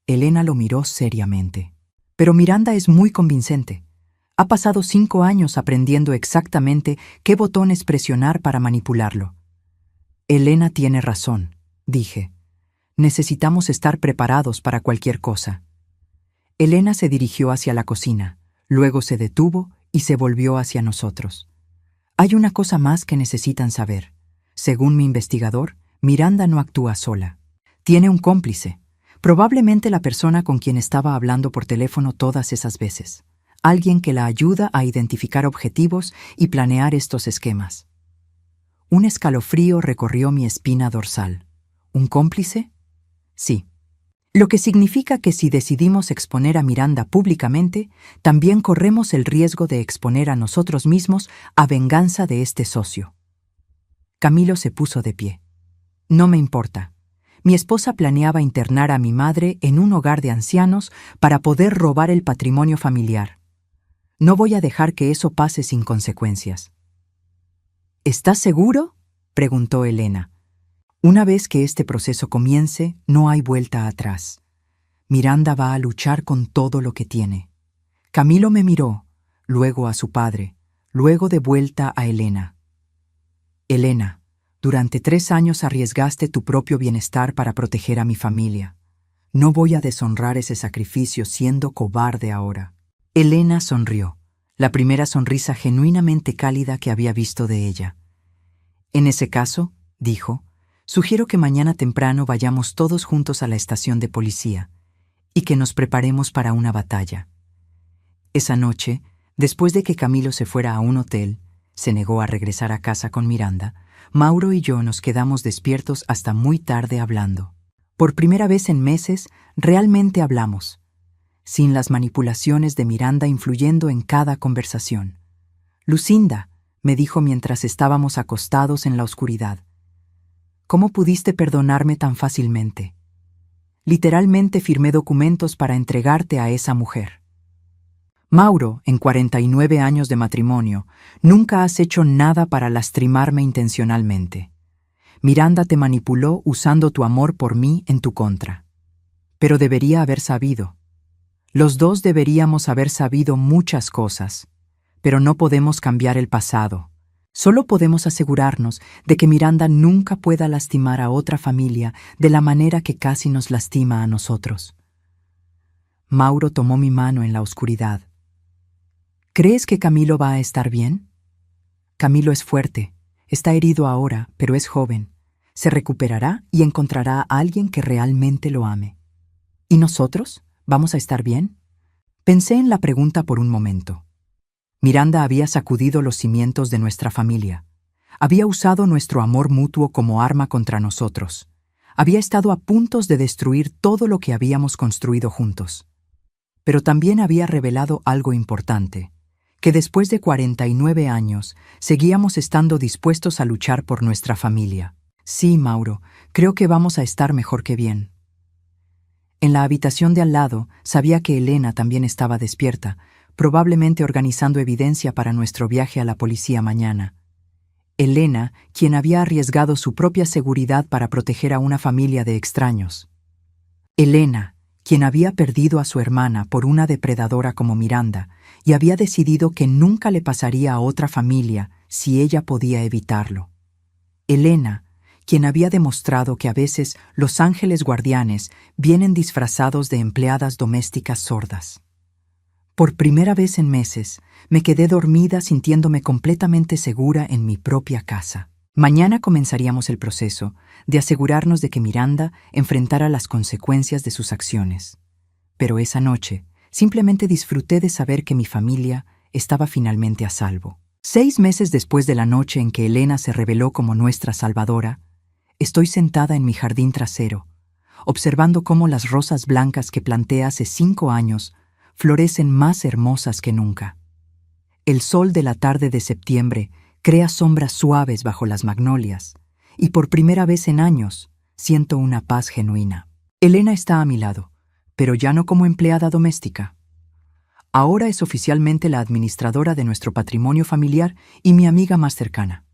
Elena lo miró seriamente. Pero Miranda es muy convincente. Ha pasado 5 años aprendiendo exactamente qué botones presionar para manipularlo. Elena tiene razón, dije. Necesitamos estar preparados para cualquier cosa. Elena se dirigió hacia la cocina, luego se detuvo y se volvió hacia nosotros. Hay una cosa más que necesitan saber. Según mi investigador, Miranda no actúa sola. Tiene un cómplice, probablemente la persona con quien estaba hablando por teléfono todas esas veces. Alguien que la ayuda a identificar objetivos y planear estos esquemas. Un escalofrío recorrió mi espina dorsal. ¿Un cómplice? Sí. Lo que significa que si decidimos exponer a Miranda públicamente, también corremos el riesgo de exponer a nosotros mismos a venganza de este socio. Camilo se puso de pie. No me importa. Mi esposa planeaba internar a mi madre en un hogar de ancianos para poder robar el patrimonio familiar. No voy a dejar que eso pase sin consecuencias. ¿Estás seguro?, preguntó Elena. Una vez que este proceso comience, no hay vuelta atrás. Miranda va a luchar con todo lo que tiene. Camilo me miró, luego a su padre, luego de vuelta a Elena. Elena, durante 3 años arriesgaste tu propio bienestar para proteger a mi familia. No voy a deshonrar ese sacrificio siendo cobarde ahora. Elena sonrió, la primera sonrisa genuinamente cálida que había visto de ella. En ese caso, dijo, sugiero que mañana temprano vayamos todos juntos a la estación de policía y que nos preparemos para una batalla. Esa noche, después de que Camilo se fuera a un hotel, se negó a regresar a casa con Miranda, Mauro y yo nos quedamos despiertos hasta muy tarde hablando. Por primera vez en meses, realmente hablamos, sin las manipulaciones de Miranda influyendo en cada conversación. Lucinda, me dijo mientras estábamos acostados en la oscuridad, ¿cómo pudiste perdonarme tan fácilmente? Literalmente firmé documentos para entregarte a esa mujer. Mauro, en 49 años de matrimonio, nunca has hecho nada para lastimarme intencionalmente. Miranda te manipuló usando tu amor por mí en tu contra. Pero debería haber sabido. Los dos deberíamos haber sabido muchas cosas, pero no podemos cambiar el pasado. Solo podemos asegurarnos de que Miranda nunca pueda lastimar a otra familia de la manera que casi nos lastima a nosotros. Mauro tomó mi mano en la oscuridad. ¿Crees que Camilo va a estar bien? Camilo es fuerte, está herido ahora, pero es joven. Se recuperará y encontrará a alguien que realmente lo ame. ¿Y nosotros? ¿Vamos a estar bien? Pensé en la pregunta por un momento. Miranda había sacudido los cimientos de nuestra familia. Había usado nuestro amor mutuo como arma contra nosotros. Había estado a punto de destruir todo lo que habíamos construido juntos. Pero también había revelado algo importante, que después de 49 años seguíamos estando dispuestos a luchar por nuestra familia. Sí, Mauro, creo que vamos a estar mejor que bien. En la habitación de al lado sabía que Elena también estaba despierta, probablemente organizando evidencia para nuestro viaje a la policía mañana. Elena, quien había arriesgado su propia seguridad para proteger a una familia de extraños. Elena, quien había perdido a su hermana por una depredadora como Miranda y había decidido que nunca le pasaría a otra familia si ella podía evitarlo. Elena, quien había demostrado que a veces los ángeles guardianes vienen disfrazados de empleadas domésticas sordas. Por primera vez en meses, me quedé dormida sintiéndome completamente segura en mi propia casa. Mañana comenzaríamos el proceso de asegurarnos de que Miranda enfrentara las consecuencias de sus acciones. Pero esa noche, simplemente disfruté de saber que mi familia estaba finalmente a salvo. 6 meses después de la noche en que Elena se reveló como nuestra salvadora, estoy sentada en mi jardín trasero, observando cómo las rosas blancas que planté hace 5 años florecen más hermosas que nunca. El sol de la tarde de septiembre crea sombras suaves bajo las magnolias, y por primera vez en años siento una paz genuina. Elena está a mi lado, pero ya no como empleada doméstica. Ahora es oficialmente la administradora de nuestro patrimonio familiar y mi amiga más cercana.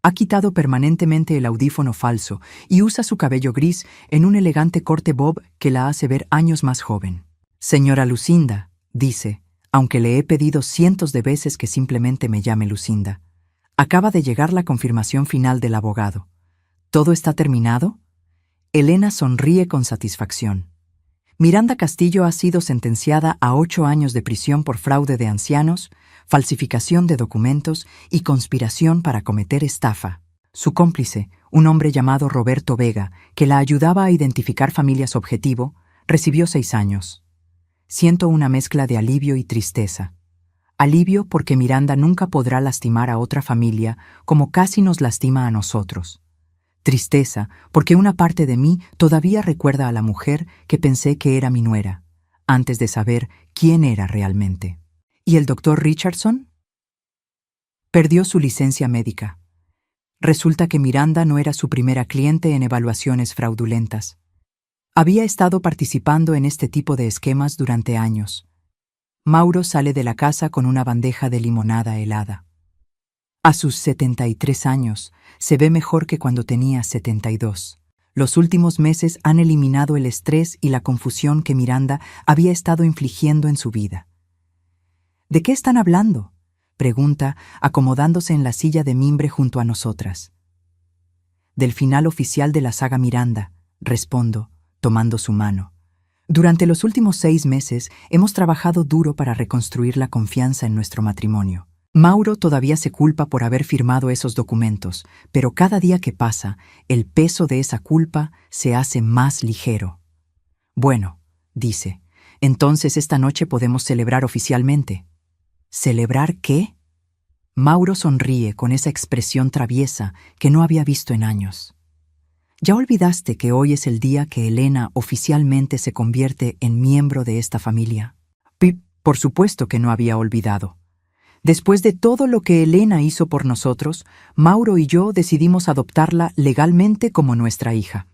Ha quitado permanentemente el audífono falso y usa su cabello gris en un elegante corte bob que la hace ver años más joven. Señora Lucinda, dice, aunque le he pedido cientos de veces que simplemente me llame Lucinda. Acaba de llegar la confirmación final del abogado. ¿Todo está terminado? Elena sonríe con satisfacción. Miranda Castillo ha sido sentenciada a 8 años de prisión por fraude de ancianos, falsificación de documentos y conspiración para cometer estafa. Su cómplice, un hombre llamado Roberto Vega, que la ayudaba a identificar familias objetivo, recibió 6 años. Siento una mezcla de alivio y tristeza. Alivio porque Miranda nunca podrá lastimar a otra familia como casi nos lastima a nosotros. Tristeza porque una parte de mí todavía recuerda a la mujer que pensé que era mi nuera, antes de saber quién era realmente. ¿Y el doctor Richardson? Perdió su licencia médica. Resulta que Miranda no era su primera cliente en evaluaciones fraudulentas. Había estado participando en este tipo de esquemas durante años. Mauro sale de la casa con una bandeja de limonada helada. A sus 73 años, se ve mejor que cuando tenía 72. Los últimos meses han eliminado el estrés y la confusión que Miranda había estado infligiendo en su vida. ¿De qué están hablando?, pregunta, acomodándose en la silla de mimbre junto a nosotras. Del final oficial de la saga Miranda, respondo, tomando su mano. Durante los últimos 6 meses hemos trabajado duro para reconstruir la confianza en nuestro matrimonio. Mauro todavía se culpa por haber firmado esos documentos, pero cada día que pasa, el peso de esa culpa se hace más ligero. Bueno, dice, entonces esta noche podemos celebrar oficialmente. ¿Celebrar qué? Mauro sonríe con esa expresión traviesa que no había visto en años. ¿Ya olvidaste que hoy es el día que Elena oficialmente se convierte en miembro de esta familia? Por supuesto que no había olvidado. Después de todo lo que Elena hizo por nosotros, Mauro y yo decidimos adoptarla legalmente como nuestra hija.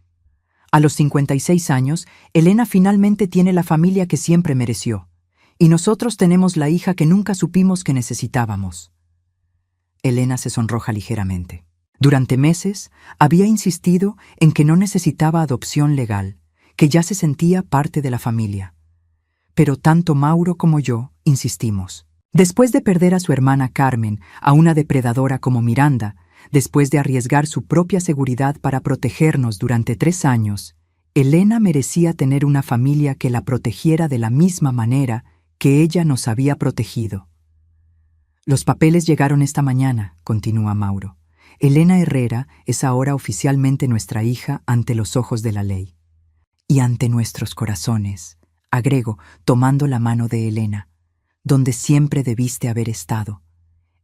A los 56 años, Elena finalmente tiene la familia que siempre mereció, y nosotros tenemos la hija que nunca supimos que necesitábamos. Elena se sonroja ligeramente. Durante meses había insistido en que no necesitaba adopción legal, que ya se sentía parte de la familia. Pero tanto Mauro como yo insistimos. Después de perder a su hermana Carmen, a una depredadora como Miranda, después de arriesgar su propia seguridad para protegernos durante 3 años, Elena merecía tener una familia que la protegiera de la misma manera que ella nos había protegido. Los papeles llegaron esta mañana, continúa Mauro. Elena Herrera es ahora oficialmente nuestra hija ante los ojos de la ley. Y ante nuestros corazones, agrego, tomando la mano de Elena, donde siempre debiste haber estado.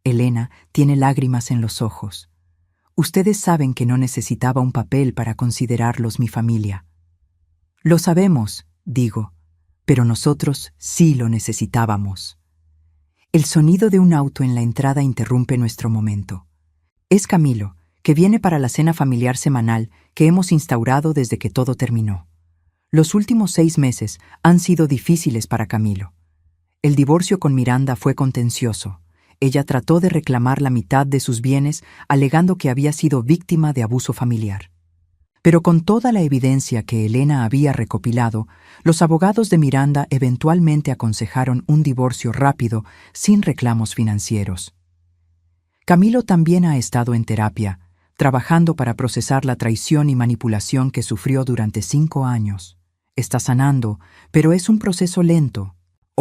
Elena tiene lágrimas en los ojos. Ustedes saben que no necesitaba un papel para considerarlos mi familia. Lo sabemos, digo, pero nosotros sí lo necesitábamos. El sonido de un auto en la entrada interrumpe nuestro momento. Es Camilo, que viene para la cena familiar semanal que hemos instaurado desde que todo terminó. Los últimos 6 meses han sido difíciles para Camilo. El divorcio con Miranda fue contencioso. Ella trató de reclamar la mitad de sus bienes alegando que había sido víctima de abuso familiar. Pero con toda la evidencia que Elena había recopilado, los abogados de Miranda eventualmente aconsejaron un divorcio rápido sin reclamos financieros. Camilo también ha estado en terapia, trabajando para procesar la traición y manipulación que sufrió durante 5 años. Está sanando, pero es un proceso lento.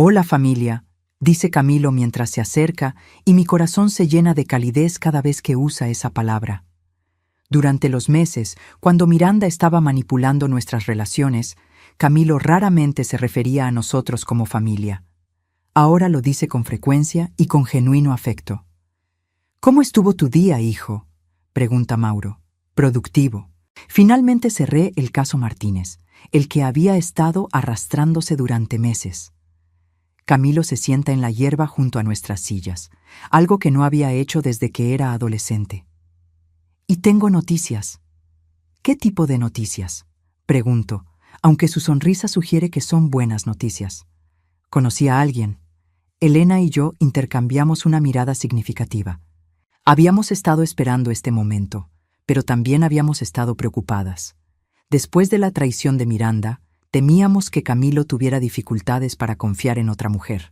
Hola familia, dice Camilo mientras se acerca y mi corazón se llena de calidez cada vez que usa esa palabra. Durante los meses, cuando Miranda estaba manipulando nuestras relaciones, Camilo raramente se refería a nosotros como familia. Ahora lo dice con frecuencia y con genuino afecto. ¿Cómo estuvo tu día, hijo?, pregunta Mauro. Productivo. Finalmente cerré el caso Martínez, el que había estado arrastrándose durante meses. Camilo se sienta en la hierba junto a nuestras sillas, algo que no había hecho desde que era adolescente. Y tengo noticias. ¿Qué tipo de noticias?, pregunto, aunque su sonrisa sugiere que son buenas noticias. Conocí a alguien. Elena y yo intercambiamos una mirada significativa. Habíamos estado esperando este momento, pero también habíamos estado preocupadas. Después de la traición de Miranda, temíamos que Camilo tuviera dificultades para confiar en otra mujer.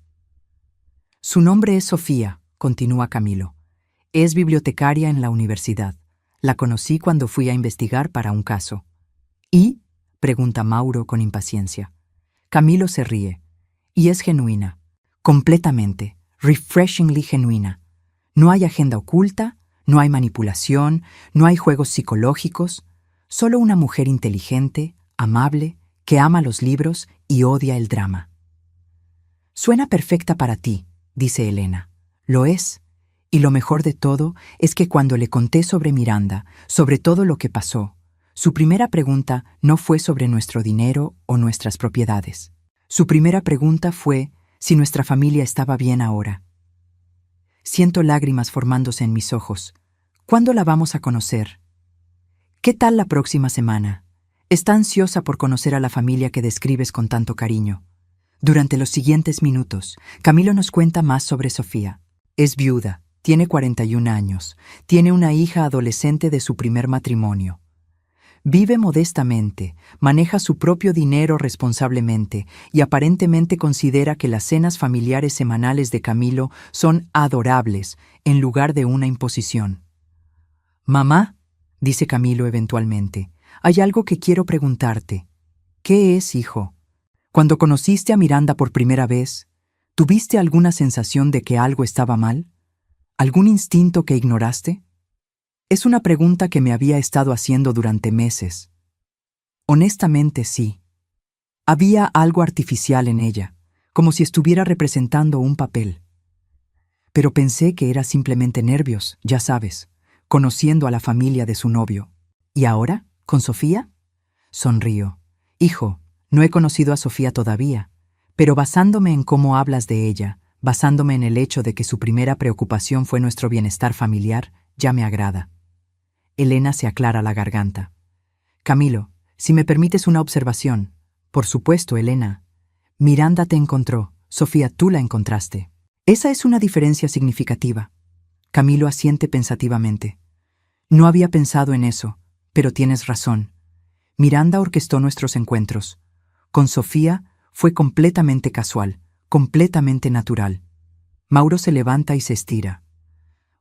Su nombre es Sofía, continúa Camilo. Es bibliotecaria en la universidad. La conocí cuando fui a investigar para un caso. ¿Y?, pregunta Mauro con impaciencia. Camilo se ríe. Y es genuina. Completamente, refreshingly genuina. No hay agenda oculta, no hay manipulación, no hay juegos psicológicos. Solo una mujer inteligente, amable, que ama los libros y odia el drama. Suena perfecta para ti, dice Elena. Lo es. Y lo mejor de todo es que cuando le conté sobre Miranda, sobre todo lo que pasó, su primera pregunta no fue sobre nuestro dinero o nuestras propiedades. Su primera pregunta fue si nuestra familia estaba bien ahora. Siento lágrimas formándose en mis ojos. ¿Cuándo la vamos a conocer? ¿Qué tal la próxima semana? Está ansiosa por conocer a la familia que describes con tanto cariño. Durante los siguientes minutos, Camilo nos cuenta más sobre Sofía. Es viuda. Tiene 41 años, tiene una hija adolescente de su primer matrimonio. Vive modestamente, maneja su propio dinero responsablemente y aparentemente considera que las cenas familiares semanales de Camilo son adorables en lugar de una imposición. «Mamá», dice Camilo eventualmente, «hay algo que quiero preguntarte». «¿Qué es, hijo?» «Cuando conociste a Miranda por primera vez, ¿tuviste alguna sensación de que algo estaba mal? ¿Algún instinto que ignoraste?» Es una pregunta que me había estado haciendo durante meses. Honestamente, sí. Había algo artificial en ella, como si estuviera representando un papel. Pero pensé que era simplemente nervios, ya sabes, conociendo a la familia de su novio. ¿Y ahora? ¿Con Sofía? Sonrío. Hijo, no he conocido a Sofía todavía, pero basándome en cómo hablas de ella, basándome en el hecho de que su primera preocupación fue nuestro bienestar familiar, ya me agrada. Elena se aclara la garganta. Camilo, si me permites una observación. Por supuesto, Elena. Miranda te encontró, Sofía, tú la encontraste. Esa es una diferencia significativa. Camilo asiente pensativamente. No había pensado en eso, pero tienes razón. Miranda orquestó nuestros encuentros. Con Sofía fue completamente casual, completamente natural. Mauro se levanta y se estira.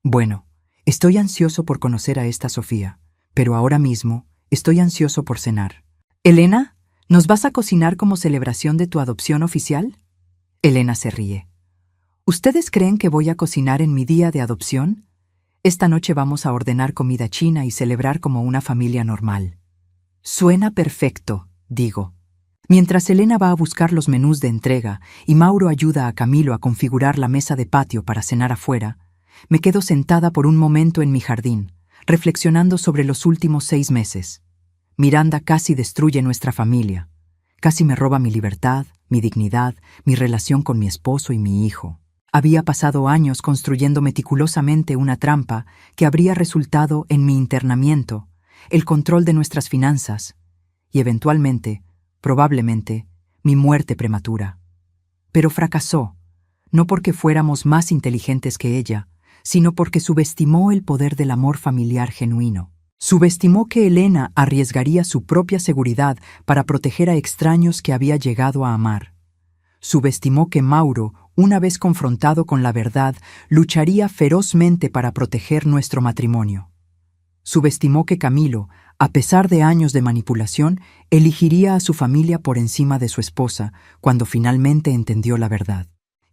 Bueno, estoy ansioso por conocer a esta Sofía, pero ahora mismo estoy ansioso por cenar. Elena, ¿nos vas a cocinar como celebración de tu adopción oficial? Elena se ríe. ¿Ustedes creen que voy a cocinar en mi día de adopción? Esta noche vamos a ordenar comida china y celebrar como una familia normal. Suena perfecto, digo. Mientras Elena va a buscar los menús de entrega y Mauro ayuda a Camilo a configurar la mesa de patio para cenar afuera, me quedo sentada por un momento en mi jardín, reflexionando sobre los últimos 6 meses. Miranda casi destruye nuestra familia. Casi me roba mi libertad, mi dignidad, mi relación con mi esposo y mi hijo. Había pasado años construyendo meticulosamente una trampa que habría resultado en mi internamiento, el control de nuestras finanzas y, eventualmente, probablemente, mi muerte prematura. Pero fracasó, no porque fuéramos más inteligentes que ella, sino porque subestimó el poder del amor familiar genuino. Subestimó que Elena arriesgaría su propia seguridad para proteger a extraños que había llegado a amar. Subestimó que Mauro, una vez confrontado con la verdad, lucharía ferozmente para proteger nuestro matrimonio. Subestimó que Camilo, a pesar de años de manipulación, elegiría a su familia por encima de su esposa cuando finalmente entendió la verdad.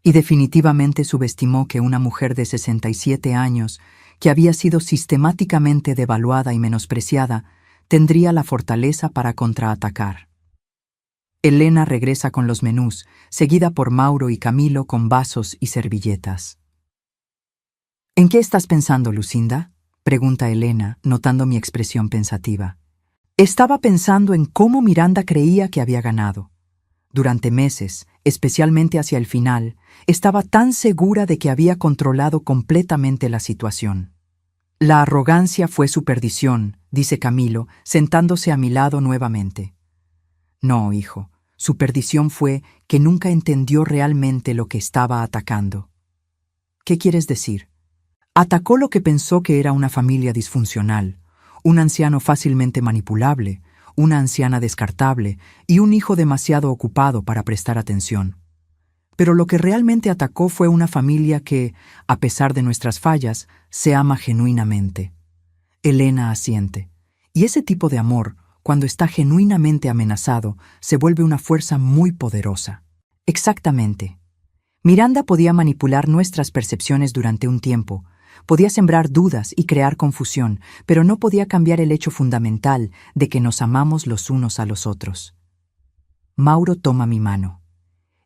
Y definitivamente subestimó que una mujer de 67 años, que había sido sistemáticamente devaluada y menospreciada, tendría la fortaleza para contraatacar. Elena regresa con los menús, seguida por Mauro y Camilo con vasos y servilletas. ¿En qué estás pensando, Lucinda?, pregunta Elena, notando mi expresión pensativa. Estaba pensando en cómo Miranda creía que había ganado. Durante meses, especialmente hacia el final, estaba tan segura de que había controlado completamente la situación. La arrogancia fue su perdición, dice Camilo, sentándose a mi lado nuevamente. No, hijo, su perdición fue que nunca entendió realmente lo que estaba atacando. ¿Qué quieres decir? Atacó lo que pensó que era una familia disfuncional, un anciano fácilmente manipulable, una anciana descartable y un hijo demasiado ocupado para prestar atención. Pero lo que realmente atacó fue una familia que, a pesar de nuestras fallas, se ama genuinamente. Elena asiente. Y ese tipo de amor, cuando está genuinamente amenazado, se vuelve una fuerza muy poderosa. Exactamente. Miranda podía manipular nuestras percepciones durante un tiempo, podía sembrar dudas y crear confusión, pero no podía cambiar el hecho fundamental de que nos amamos los unos a los otros. Mauro toma mi mano.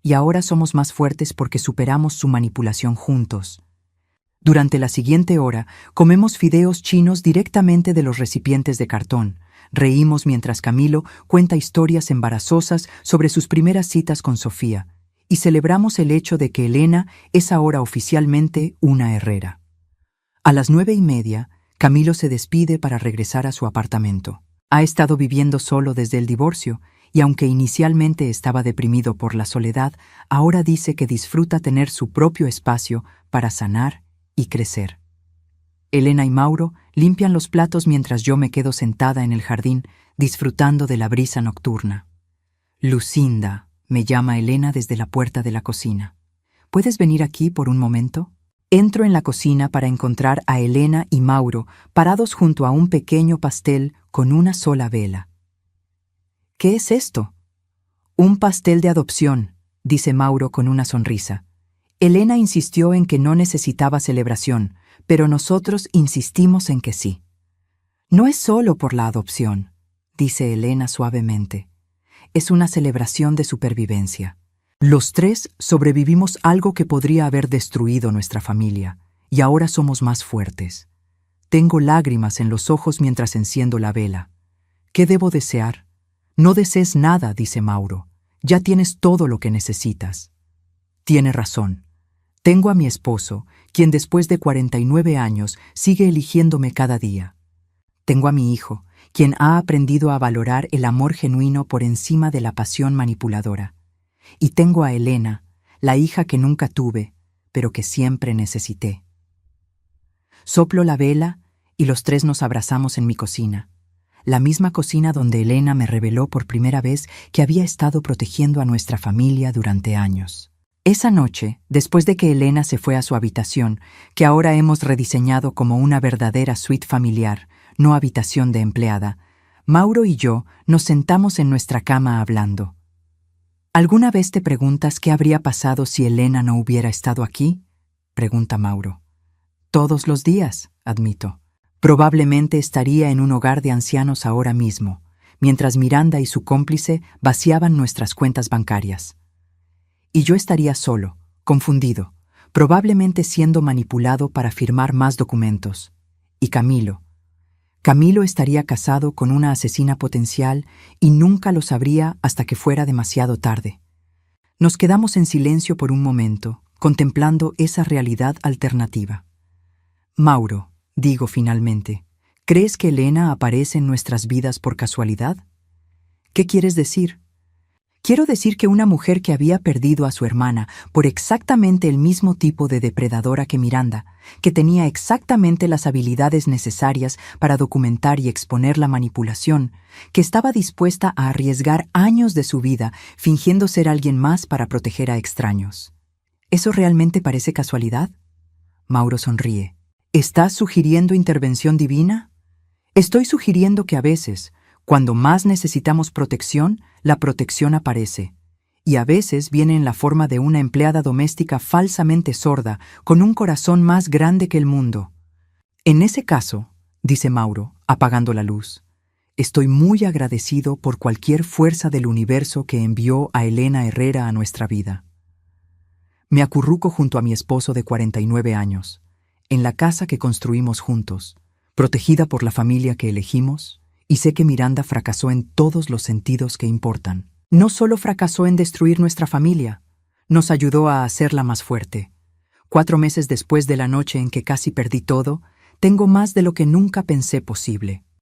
Y ahora somos más fuertes porque superamos su manipulación juntos. Durante la siguiente hora, comemos fideos chinos directamente de los recipientes de cartón. Reímos mientras Camilo cuenta historias embarazosas sobre sus primeras citas con Sofía, y celebramos el hecho de que Elena es ahora oficialmente una herrera. A las 9:30, Camilo se despide para regresar a su apartamento. Ha estado viviendo solo desde el divorcio, y aunque inicialmente estaba deprimido por la soledad, ahora dice que disfruta tener su propio espacio para sanar y crecer. Elena y Mauro limpian los platos mientras yo me quedo sentada en el jardín, disfrutando de la brisa nocturna. Lucinda, me llama Elena desde la puerta de la cocina. ¿Puedes venir aquí por un momento? Entro en la cocina para encontrar a Elena y Mauro parados junto a un pequeño pastel con una sola vela. ¿Qué es esto? Un pastel de adopción, dice Mauro con una sonrisa. Elena insistió en que no necesitaba celebración, pero nosotros insistimos en que sí. No es solo por la adopción, dice Elena suavemente. Es una celebración de supervivencia. Los tres sobrevivimos algo que podría haber destruido nuestra familia, y ahora somos más fuertes. Tengo lágrimas en los ojos mientras enciendo la vela. ¿Qué debo desear? No desees nada, dice Mauro. Ya tienes todo lo que necesitas. Tiene razón. Tengo a mi esposo, quien después de 49 años sigue eligiéndome cada día. Tengo a mi hijo, quien ha aprendido a valorar el amor genuino por encima de la pasión manipuladora. Y tengo a Elena, la hija que nunca tuve, pero que siempre necesité. Soplo la vela y los tres nos abrazamos en mi cocina. La misma cocina donde Elena me reveló por primera vez que había estado protegiendo a nuestra familia durante años. Esa noche, después de que Elena se fue a su habitación, que ahora hemos rediseñado como una verdadera suite familiar, no habitación de empleada, Mauro y yo nos sentamos en nuestra cama hablando. ¿Alguna vez te preguntas qué habría pasado si Elena no hubiera estado aquí?, pregunta Mauro. Todos los días, admito. Probablemente estaría en un hogar de ancianos ahora mismo, mientras Miranda y su cómplice vaciaban nuestras cuentas bancarias. Y yo estaría solo, confundido, probablemente siendo manipulado para firmar más documentos. Y Camilo estaría casado con una asesina potencial y nunca lo sabría hasta que fuera demasiado tarde. Nos quedamos en silencio por un momento, contemplando esa realidad alternativa. Mauro, digo finalmente, ¿crees que Elena aparece en nuestras vidas por casualidad? ¿Qué quieres decir? Quiero decir que una mujer que había perdido a su hermana por exactamente el mismo tipo de depredadora que Miranda, que tenía exactamente las habilidades necesarias para documentar y exponer la manipulación, que estaba dispuesta a arriesgar años de su vida fingiendo ser alguien más para proteger a extraños. ¿Eso realmente parece casualidad? Mauro sonríe. ¿Estás sugiriendo intervención divina? Estoy sugiriendo que a veces, cuando más necesitamos protección, la protección aparece. Y a veces viene en la forma de una empleada doméstica falsamente sorda, con un corazón más grande que el mundo. En ese caso, dice Mauro, apagando la luz, estoy muy agradecido por cualquier fuerza del universo que envió a Elena Herrera a nuestra vida. Me acurruco junto a mi esposo de 49 años, en la casa que construimos juntos, protegida por la familia que elegimos, y sé que Miranda fracasó en todos los sentidos que importan. No solo fracasó en destruir nuestra familia, nos ayudó a hacerla más fuerte. 4 meses después de la noche en que casi perdí todo, tengo más de lo que nunca pensé posible.